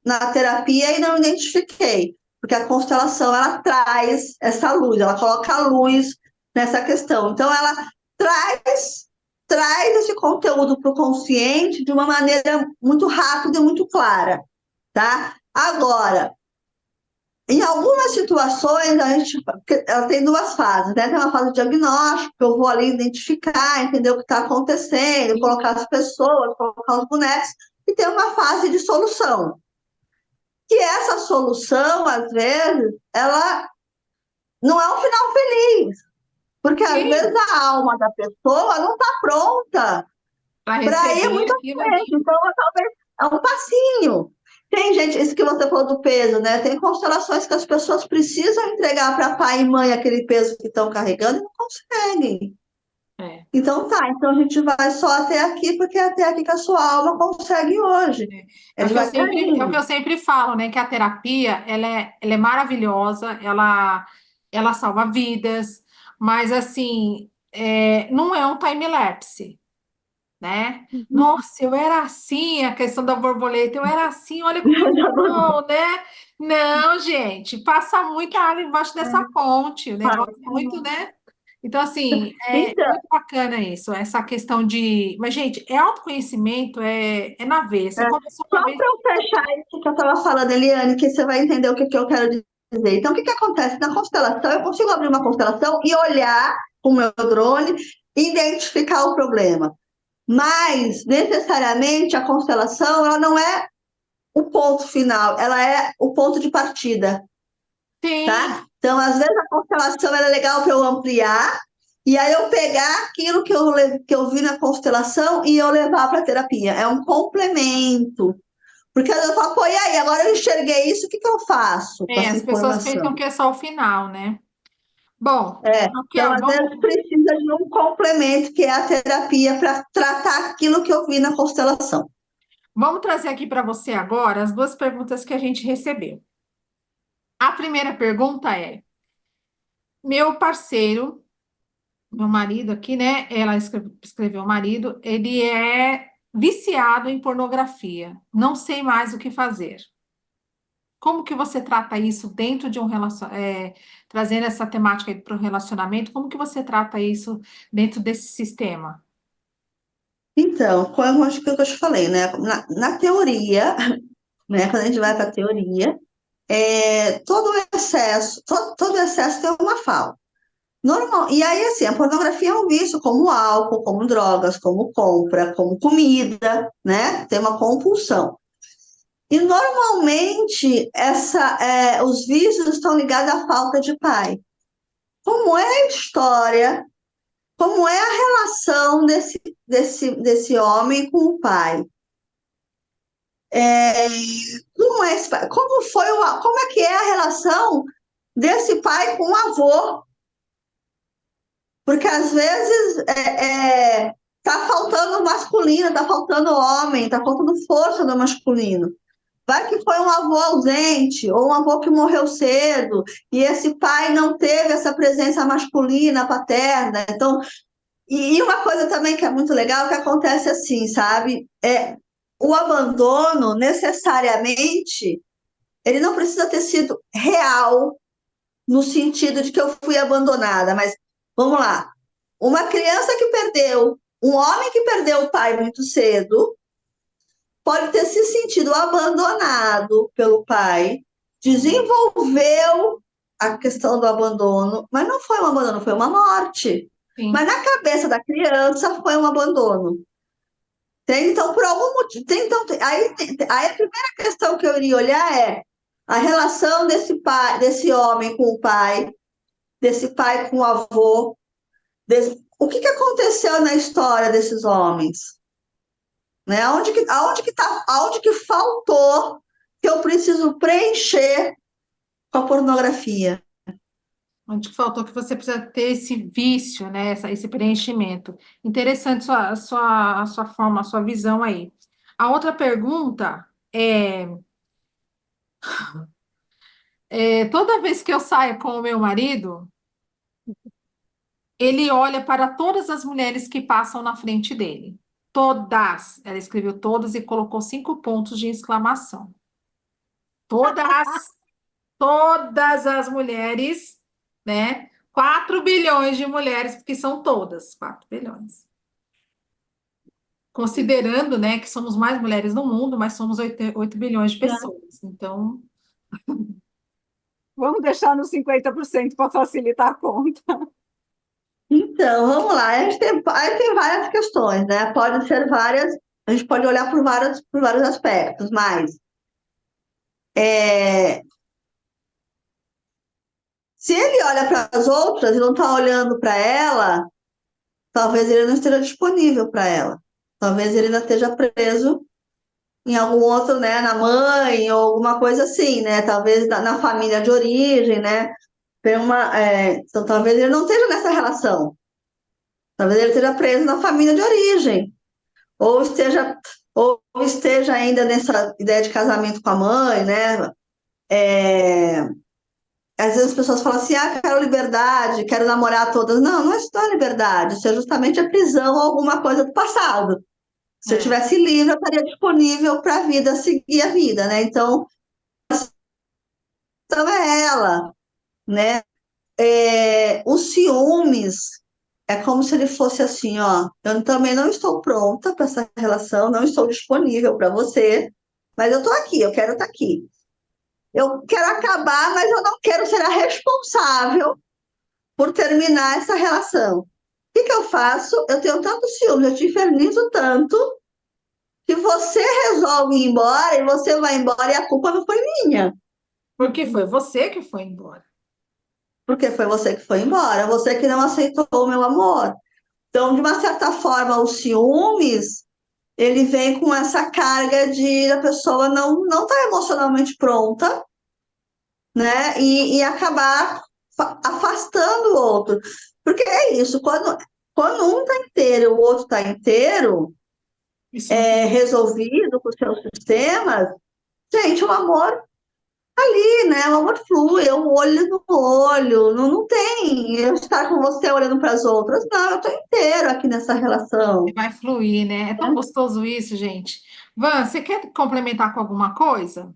na terapia e não identifiquei, porque a constelação ela traz essa luz, ela coloca a luz nessa questão. Então, ela traz, traz esse conteúdo para o consciente de uma maneira muito rápida e muito clara, tá? Agora, em algumas situações, porque ela tem duas fases, né? Tem uma fase de diagnóstico, que eu vou ali identificar, entender o que está acontecendo, colocar as pessoas, colocar os bonecos, e tem uma fase de solução. Que essa solução, às vezes, ela não é um final feliz, porque às vezes sim, a alma da pessoa não está pronta para para ir receber muito à aquilo frente. ali. Então, talvez é um passinho. Tem gente, isso que você falou do peso, né? Tem constelações que as pessoas precisam entregar para pai e mãe aquele peso que estão carregando e não conseguem. É. Então tá, então a gente vai só até aqui, porque é até aqui que a sua alma consegue hoje. É É o que eu devagarinho. sempre falo, né? Que a terapia, ela é maravilhosa, ela salva vidas, mas assim, não é um time-lapse, né? Nossa, eu era assim, a questão da borboleta, eu era assim, olha como eu tô, né? Não, gente, passa muita água embaixo dessa ponte, o negócio é muito, né? Então, assim, é Então, muito bacana isso, essa questão de. Mas, gente, autoconhecimento é na veia. Você começou só uma vez. para eu fechar isso que eu estava falando, Eliane, que você vai entender o que, que eu quero dizer. Então, o que, que acontece? Na constelação, eu consigo abrir uma constelação e olhar com o meu drone e identificar o problema. Mas, necessariamente, a constelação, ela não é o ponto final, ela é o ponto de partida, Sim, tá? Então, às vezes, a constelação ela é legal para eu ampliar, e aí eu pegar aquilo que eu vi na constelação e eu levar para a terapia. É um complemento. Porque às vezes eu falo, pô, e aí, agora eu enxerguei isso, o que que eu faço com essa as pessoas pensam informação? que é só o final, né? Bom, Então, Raquel, às vezes vamos, precisa de um complemento, que é a terapia, para tratar aquilo que eu vi na constelação. vamos trazer aqui para você agora as duas perguntas que a gente recebeu. A primeira pergunta é: meu parceiro, meu marido aqui, né? Ela escreveu marido, ele é viciado em pornografia. Não sei mais o que fazer. Como que você trata isso dentro de um relacionamento, trazendo essa temática para o relacionamento, como que você trata isso dentro desse sistema? Então, como acho que eu te falei, né? Na teoria, né? Quando a gente vai para a teoria, todo excesso tem uma falta. Normal. E aí, assim, a pornografia é um vício, como álcool, como drogas, como compra, como comida, né? Tem uma compulsão. E normalmente os vícios estão ligados à falta de pai. Como é a história, como é a relação desse homem com o pai? Como como é esse pai? Como é que é a relação desse pai com o avô? Porque às vezes tá faltando masculino, tá faltando homem, tá faltando força do masculino. Vai que foi um avô ausente, ou um avô que morreu cedo, e esse pai não teve essa presença masculina, paterna. Então, e uma coisa também que é muito legal, que acontece assim, sabe? O abandono, necessariamente, ele não precisa ter sido real, no sentido de que eu fui abandonada, mas vamos lá. Uma criança que perdeu, um homem que perdeu o pai muito cedo, pode ter se sentido abandonado pelo pai, desenvolveu a questão do abandono, mas não foi um abandono, foi uma morte. Sim. Mas na cabeça da criança foi um abandono. Então, por algum motivo. Aí a primeira questão que eu iria olhar é a relação desse pai, desse homem com o pai, desse pai com o avô. O que aconteceu na história desses homens? Né? Aonde que faltou que eu preciso preencher com a pornografia? Onde que faltou que você precisa ter esse vício, né? Esse preenchimento. Interessante a sua forma, a sua visão aí. A outra pergunta toda vez que eu saio com o meu marido, ele olha para todas as mulheres que passam na frente dele. Todas. Ela escreveu todas e colocou 5 pontos de exclamação. Todas, todas as mulheres, né? 4 bilhões de mulheres, porque são todas 4 bilhões. Considerando, né, que somos mais mulheres no mundo, mas somos 8 bilhões de pessoas. Então, Vamos deixar nos 50% para facilitar a conta. Então, vamos lá. Aí tem várias questões, né? Pode ser várias, a gente pode olhar por vários aspectos, mas é, se ele olha para as outras e não está olhando para ela, talvez ele não esteja disponível para ela. Talvez ele ainda esteja preso em algum outro, né, na mãe ou alguma coisa assim, né? Talvez na família de origem, né? Então, talvez ele não esteja nessa relação. Talvez ele esteja preso na família de origem, ou esteja, ou esteja ainda nessa ideia de casamento com a mãe, né? É, Às vezes as pessoas falam assim, quero liberdade, quero namorar todas. Não, não é só liberdade, isso é justamente a prisão ou alguma coisa do passado. Se eu tivesse livre, eu estaria disponível para a vida, seguir a vida, né? Então é ela, né? Os ciúmes é como se ele fosse assim, ó, eu também não estou pronta para essa relação, não estou disponível para você, mas eu estou aqui, eu quero estar aqui. Eu quero acabar, mas eu não quero ser a responsável por terminar essa relação. O que eu faço? Eu tenho tanto ciúmes, eu te infernizo tanto, que você resolve ir embora e você vai embora e a culpa não foi minha. porque foi você que foi embora. Porque foi você que foi embora, você que não aceitou o meu amor. Então, de uma certa forma, os ciúmes, ele vem com essa carga de a pessoa não estar emocionalmente pronta, né? E acabar afastando o outro. Porque é isso, quando um está inteiro, o outro está inteiro, Isso, resolvido com os seus sistemas, gente, o amor ali, né? O amor flui, é o olho no olho, não tem eu estar com você olhando para as outras, não, eu estou inteiro aqui nessa relação. vai fluir, né? É tão gostoso isso, gente. Van, você quer complementar com alguma coisa?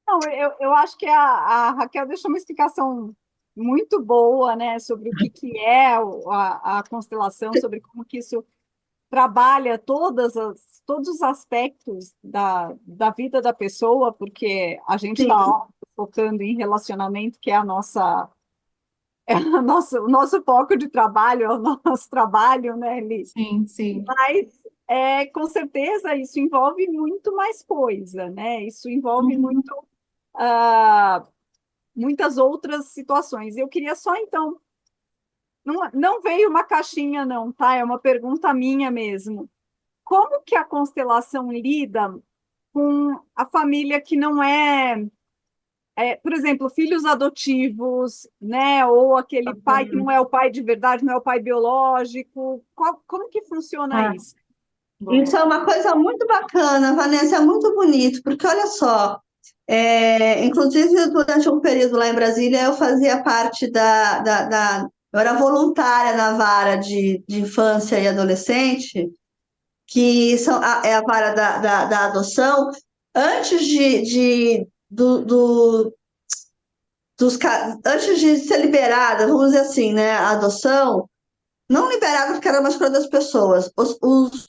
Não, eu acho que a Raquel deixou uma explicação muito boa, né, sobre o que é a constelação, sobre como que isso trabalha todos os aspectos da vida da pessoa, porque a gente Sim, está focando em relacionamento, que é o nosso foco de trabalho, é o nosso trabalho, né, Liz? Sim, sim. Mas, com certeza, isso envolve muito mais coisa, né? Isso envolve uhum, ah, muitas outras situações. Eu queria só, então, não veio uma caixinha, não, tá? É uma pergunta minha mesmo. Como que a constelação lida com a família que não por exemplo, filhos adotivos, né? Ou aquele pai que não é o pai de verdade, não é o pai biológico. Como que funciona Ah, isso? isso é uma coisa muito bacana, Vanessa, é muito bonito, porque olha só, inclusive durante um período lá em Brasília, eu fazia parte eu era voluntária na vara de infância e adolescente, é a vara da adoção, antes antes de ser liberada, vamos dizer assim, né, a adoção, não liberada porque era uma escolha das pessoas.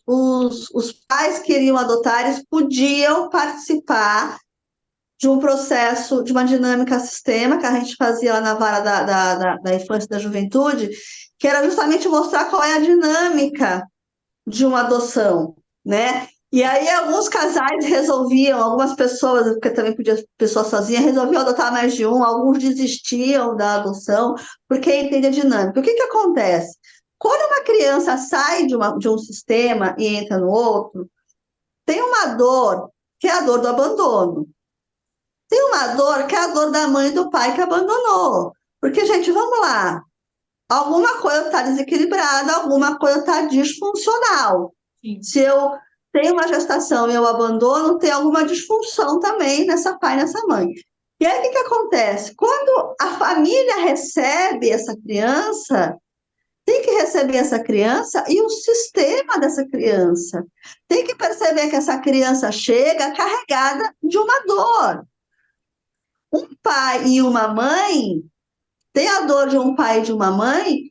Os pais que queriam adotar, eles podiam participar de um processo, de uma dinâmica sistema que a gente fazia lá na vara da infância e da juventude, que era justamente mostrar qual é a dinâmica de uma adoção, né? E aí alguns casais resolviam, algumas pessoas, porque também podia pessoa sozinha, resolviam adotar mais de um, alguns desistiam da adoção, porque entende a dinâmica. O que que acontece? Quando uma criança sai de um sistema e entra no outro, tem uma dor que é a dor do abandono. Tem uma dor que é a dor da mãe e do pai que abandonou. Porque, gente, vamos lá. Alguma coisa está desequilibrada, alguma coisa está disfuncional. Sim. Se eu tenho uma gestação e eu abandono, tem alguma disfunção também nessa pai e nessa mãe. E aí, o que que acontece? Quando a família recebe essa criança, tem que receber essa criança e o sistema dessa criança. Tem que perceber que essa criança chega carregada de uma dor. Um pai e uma mãe tem a dor de um pai e de uma mãe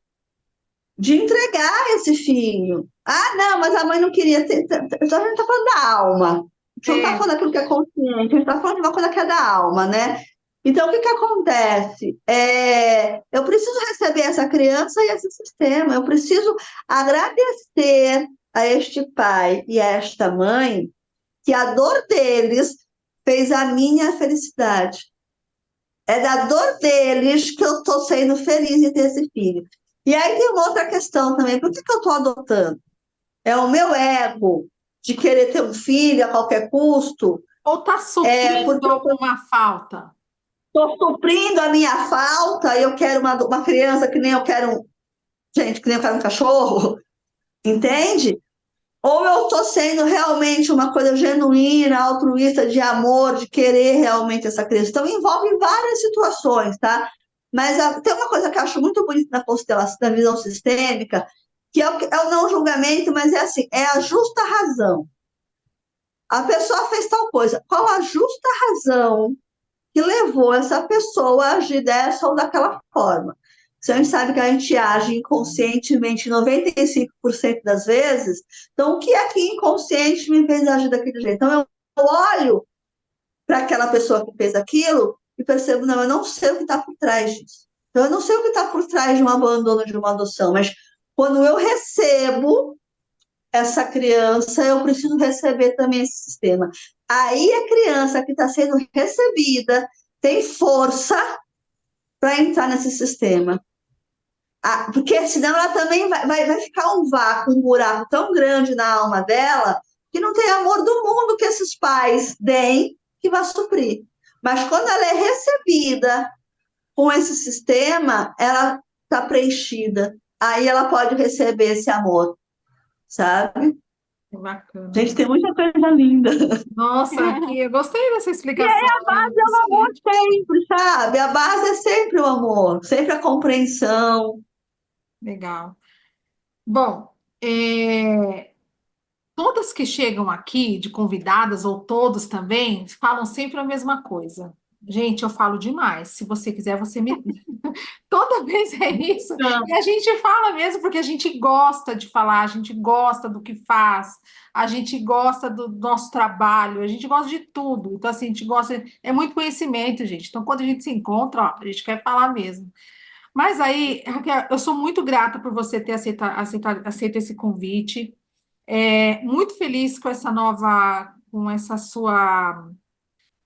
de entregar esse filho. Ah, não, mas a mãe não queria ter. Então a gente está falando da alma. A gente não está É, falando daquilo que é consciente, a gente está falando de uma coisa que é da alma, né? Então, o que que acontece? Eu preciso receber essa criança e esse sistema, eu preciso agradecer a este pai e a esta mãe que a dor deles fez a minha felicidade. É da dor deles que eu estou sendo feliz em ter esse filho. E aí tem uma outra questão também. Por que que eu estou adotando? É o meu ego de querer ter um filho a qualquer custo? ou está É suprindo porque eu alguma falta? estou suprindo a minha falta e eu quero uma criança que nem eu quero, gente, que nem eu quero um cachorro, entende? Ou eu estou sendo realmente uma coisa genuína, altruísta, de amor, de querer realmente essa criança. Então, envolve várias situações, tá? Mas tem uma coisa que eu acho muito bonita na constelação, na visão sistêmica, que é o não julgamento, mas é assim, é a justa razão. A pessoa fez tal coisa. Qual a justa razão que levou essa pessoa a agir dessa ou daquela forma? Se a gente sabe que a gente age inconscientemente 95% das vezes, então o que é que inconsciente me fez agir daquele jeito? Então eu olho para aquela pessoa que fez aquilo e percebo, não, eu não sei o que está por trás disso. Então eu não sei o que está por trás de um abandono, de uma adoção, mas quando eu recebo essa criança, eu preciso receber também esse sistema. Aí a criança que está sendo recebida tem força para entrar nesse sistema. Porque senão ela também vai ficar um vácuo, um buraco tão grande na alma dela, que não tem amor do mundo que esses pais deem que vai suprir. Mas quando ela é recebida com esse sistema, ela está preenchida. Aí ela pode receber esse amor, sabe? Que bacana. Gente, tem muita coisa linda. Nossa, eu gostei dessa explicação, A base é o amor Luciene. sempre, sabe? A base é sempre o amor, sempre a compreensão. Legal. Bom, todas que chegam aqui, de convidadas, ou todos também, falam sempre a mesma coisa. Gente, eu falo demais. Se você quiser, você me. Toda vez é isso. E a gente fala mesmo porque a gente gosta de falar, a gente gosta do que faz, a gente gosta do nosso trabalho, a gente gosta de tudo. Então, assim, a gente gosta. É muito conhecimento, gente. Então, quando a gente se encontra, ó, a gente quer falar mesmo. Mas aí, Raquel, eu sou muito grata por você ter aceito esse convite. Muito feliz com essa nova, com essa sua,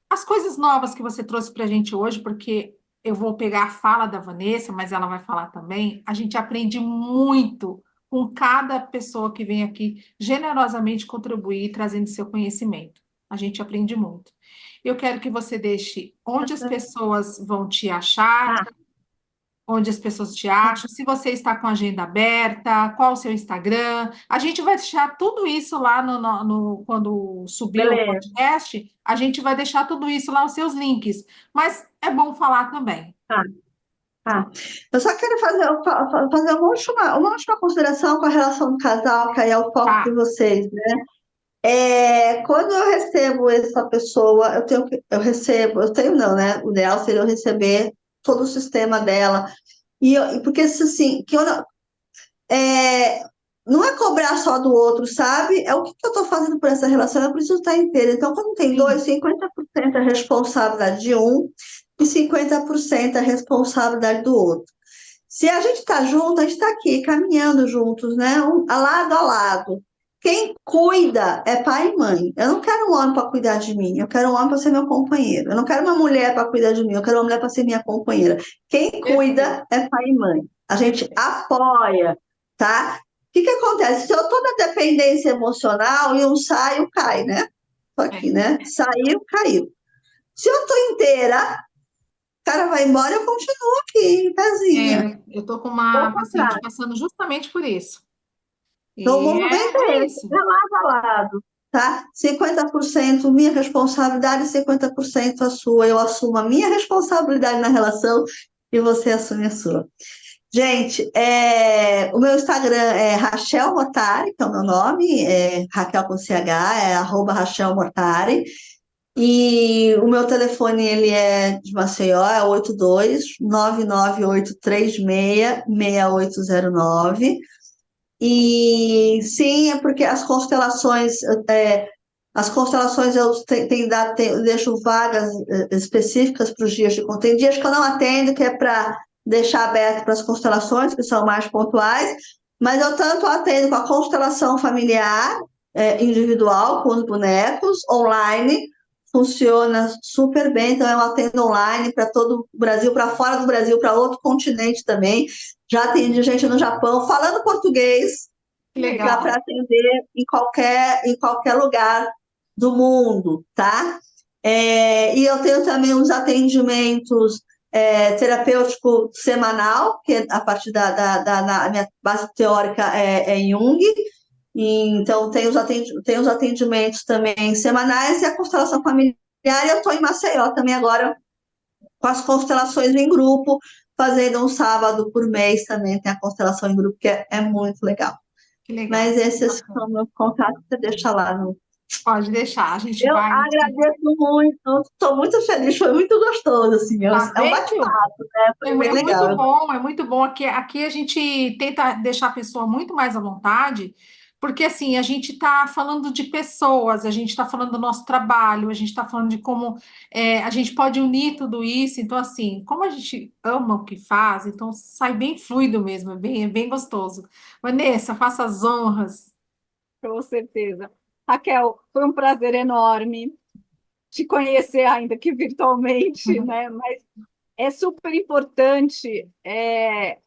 as coisas novas que você trouxe para a gente hoje, porque eu vou pegar a fala da Vanessa, mas ela vai falar também. A gente aprende muito com cada pessoa que vem aqui generosamente contribuir, trazendo seu conhecimento. A gente aprende muito. Eu quero que você deixe onde as pessoas vão te achar, Ah, onde as pessoas te acham, se você está com a agenda aberta, qual o seu Instagram. A gente vai deixar tudo isso lá quando subir o beleza. podcast, a gente vai deixar tudo isso lá, os seus links. Mas é bom falar também. Tá, tá. Eu só quero fazer uma última consideração com a relação do casal, que aí é o foco de Tá, vocês, né? Quando eu recebo essa pessoa, eu recebo, eu tenho não, né? O ideal seria eu receber todo o sistema dela. Porque assim, é, não é cobrar só do outro, sabe? É o que que eu estou fazendo por essa relação, eu preciso estar inteira. Então, quando tem dois, sim, 50% é responsabilidade de um e 50% é responsabilidade do outro. Se a gente está junto, a gente está aqui caminhando juntos, né? Lado a lado. Quem cuida é pai e mãe. Eu não quero um homem para cuidar de mim, eu quero um homem para ser meu companheiro. Eu não quero uma mulher para cuidar de mim, eu quero uma mulher para ser minha companheira. Quem perfeito. cuida é pai e mãe. A gente Perfeito. apoia, tá? O que que acontece? Se eu estou na dependência emocional e um sai, um cai, né? Tô aqui, É, né? Saiu, caiu. Se eu estou inteira, o cara vai embora, eu continuo aqui, pezinha. eu estou com Ao uma paciente contrário. passando justamente por isso. Então, o E mundo vem é bem, isso. é lado a lado, tá? 50% minha responsabilidade, 50% a sua. Eu assumo a minha responsabilidade na relação e você assume a sua. Gente, o meu Instagram é Rachel Mortari, que é o meu nome, Raquel com CH, @Rachel Mortari. E o meu telefone, ele é de Maceió, é 82 99836 6809. E sim, é porque as constelações eu deixo vagas específicas para os dias de conta. Tem dias que eu não atendo, que é para deixar aberto para as constelações, que são mais pontuais, mas eu tanto atendo com a constelação familiar, individual, com os bonecos, online, funciona super bem, então eu atendo online para todo o Brasil, para fora do Brasil, para outro continente também. Já atendi gente no Japão falando português, Que dá para legal. atender em qualquer lugar do mundo, tá? E eu tenho também os atendimentos terapêutico semanal, que é a partir da minha base teórica é Jung, e então tem os atendimentos também semanais e a constelação familiar, e eu estou em Maceió também agora com as constelações em grupo, fazendo um sábado por mês também, tem a constelação em grupo, que é muito legal. Que legal. Mas esses são Bacana. meus contatos, você deixa lá no. Pode deixar. A gente Eu vai. agradeço muito, estou muito feliz, foi muito gostoso, assim, Tá é um vendo? bate-papo, né? Foi bem É muito legal. bom, é muito bom. Aqui a gente tenta deixar a pessoa muito mais à vontade, porque assim, a gente está falando de pessoas, a gente está falando do nosso trabalho, a gente está falando de como a gente pode unir tudo isso. Então, assim, como a gente ama o que faz, então sai bem fluido mesmo, é bem gostoso. Vanessa, faça as honras. Com certeza. Raquel, foi um prazer enorme te conhecer, ainda que virtualmente, né? Mas é super importante,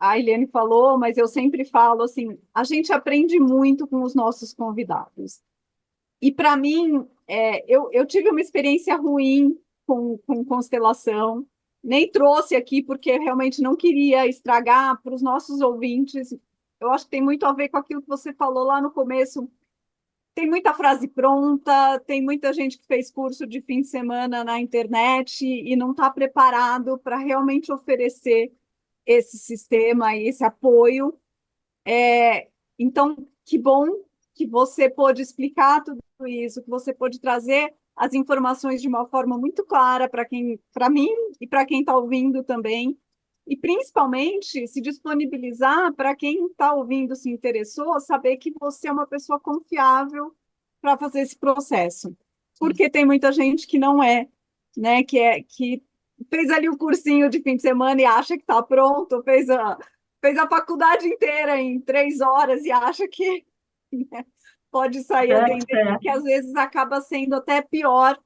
a Eliane falou, mas eu sempre falo assim, a gente aprende muito com os nossos convidados. E para mim, eu tive uma experiência ruim com constelação, nem trouxe aqui porque realmente não queria estragar para os nossos ouvintes. Eu acho que tem muito a ver com aquilo que você falou lá no começo. Tem muita frase pronta, tem muita gente que fez curso de fim de semana na internet e não está preparado para realmente oferecer esse sistema e esse apoio. Então, que bom que você pôde explicar tudo isso, que você pôde trazer as informações de uma forma muito clara para mim e para quem está ouvindo também, e principalmente se disponibilizar para quem está ouvindo, se interessou, saber que você é uma pessoa confiável para fazer esse processo, Sim. porque tem muita gente que não é, né, que fez ali o cursinho de fim de semana e acha que está pronto, fez a faculdade inteira em 3 horas e acha que né, pode sair atendendo, que às vezes acaba sendo até pior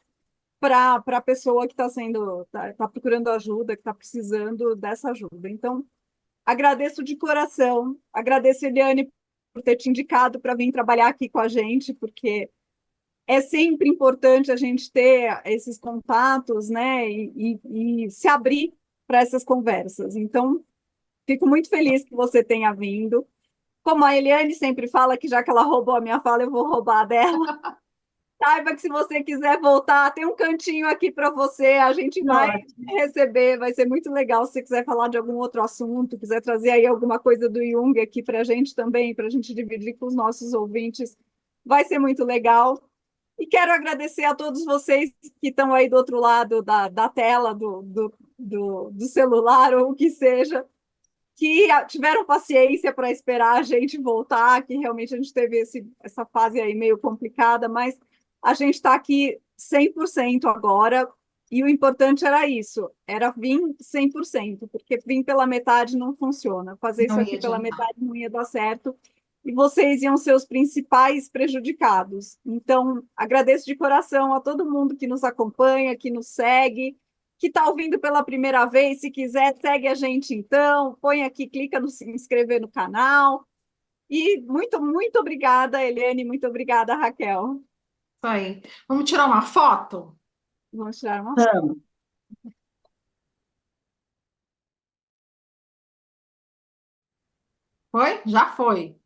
para a pessoa que tá procurando ajuda, que está precisando dessa ajuda. Então, agradeço de coração, agradeço, Eliane, por ter te indicado para vir trabalhar aqui com a gente, porque é sempre importante a gente ter esses contatos, né, e se abrir para essas conversas. Então, fico muito feliz que você tenha vindo. Como a Eliane sempre fala que já que ela roubou a minha fala, eu vou roubar a dela. Saiba que se você quiser voltar, tem um cantinho aqui para você, a gente vai receber, vai ser muito legal se você quiser falar de algum outro assunto, quiser trazer aí alguma coisa do Jung aqui para a gente também, para a gente dividir com os nossos ouvintes, vai ser muito legal. E quero agradecer a todos vocês que estão aí do outro lado da tela, do celular ou o que seja, que tiveram paciência para esperar a gente voltar, que realmente a gente teve essa fase aí meio complicada, mas a gente está aqui 100% agora, e o importante era isso, era vir 100%, porque vir pela metade não funciona, fazer isso Não ia aqui pela adiantar. metade não ia dar certo, e vocês iam ser os principais prejudicados. Então, agradeço de coração a todo mundo que nos acompanha, que nos segue, que está ouvindo pela primeira vez, se quiser, segue a gente então, põe aqui, clica no se inscrever no canal. E muito, muito obrigada, Eliane, muito obrigada, Raquel. Isso aí. Vamos tirar uma foto? Vamos tirar uma Vamos. Foi? Já foi.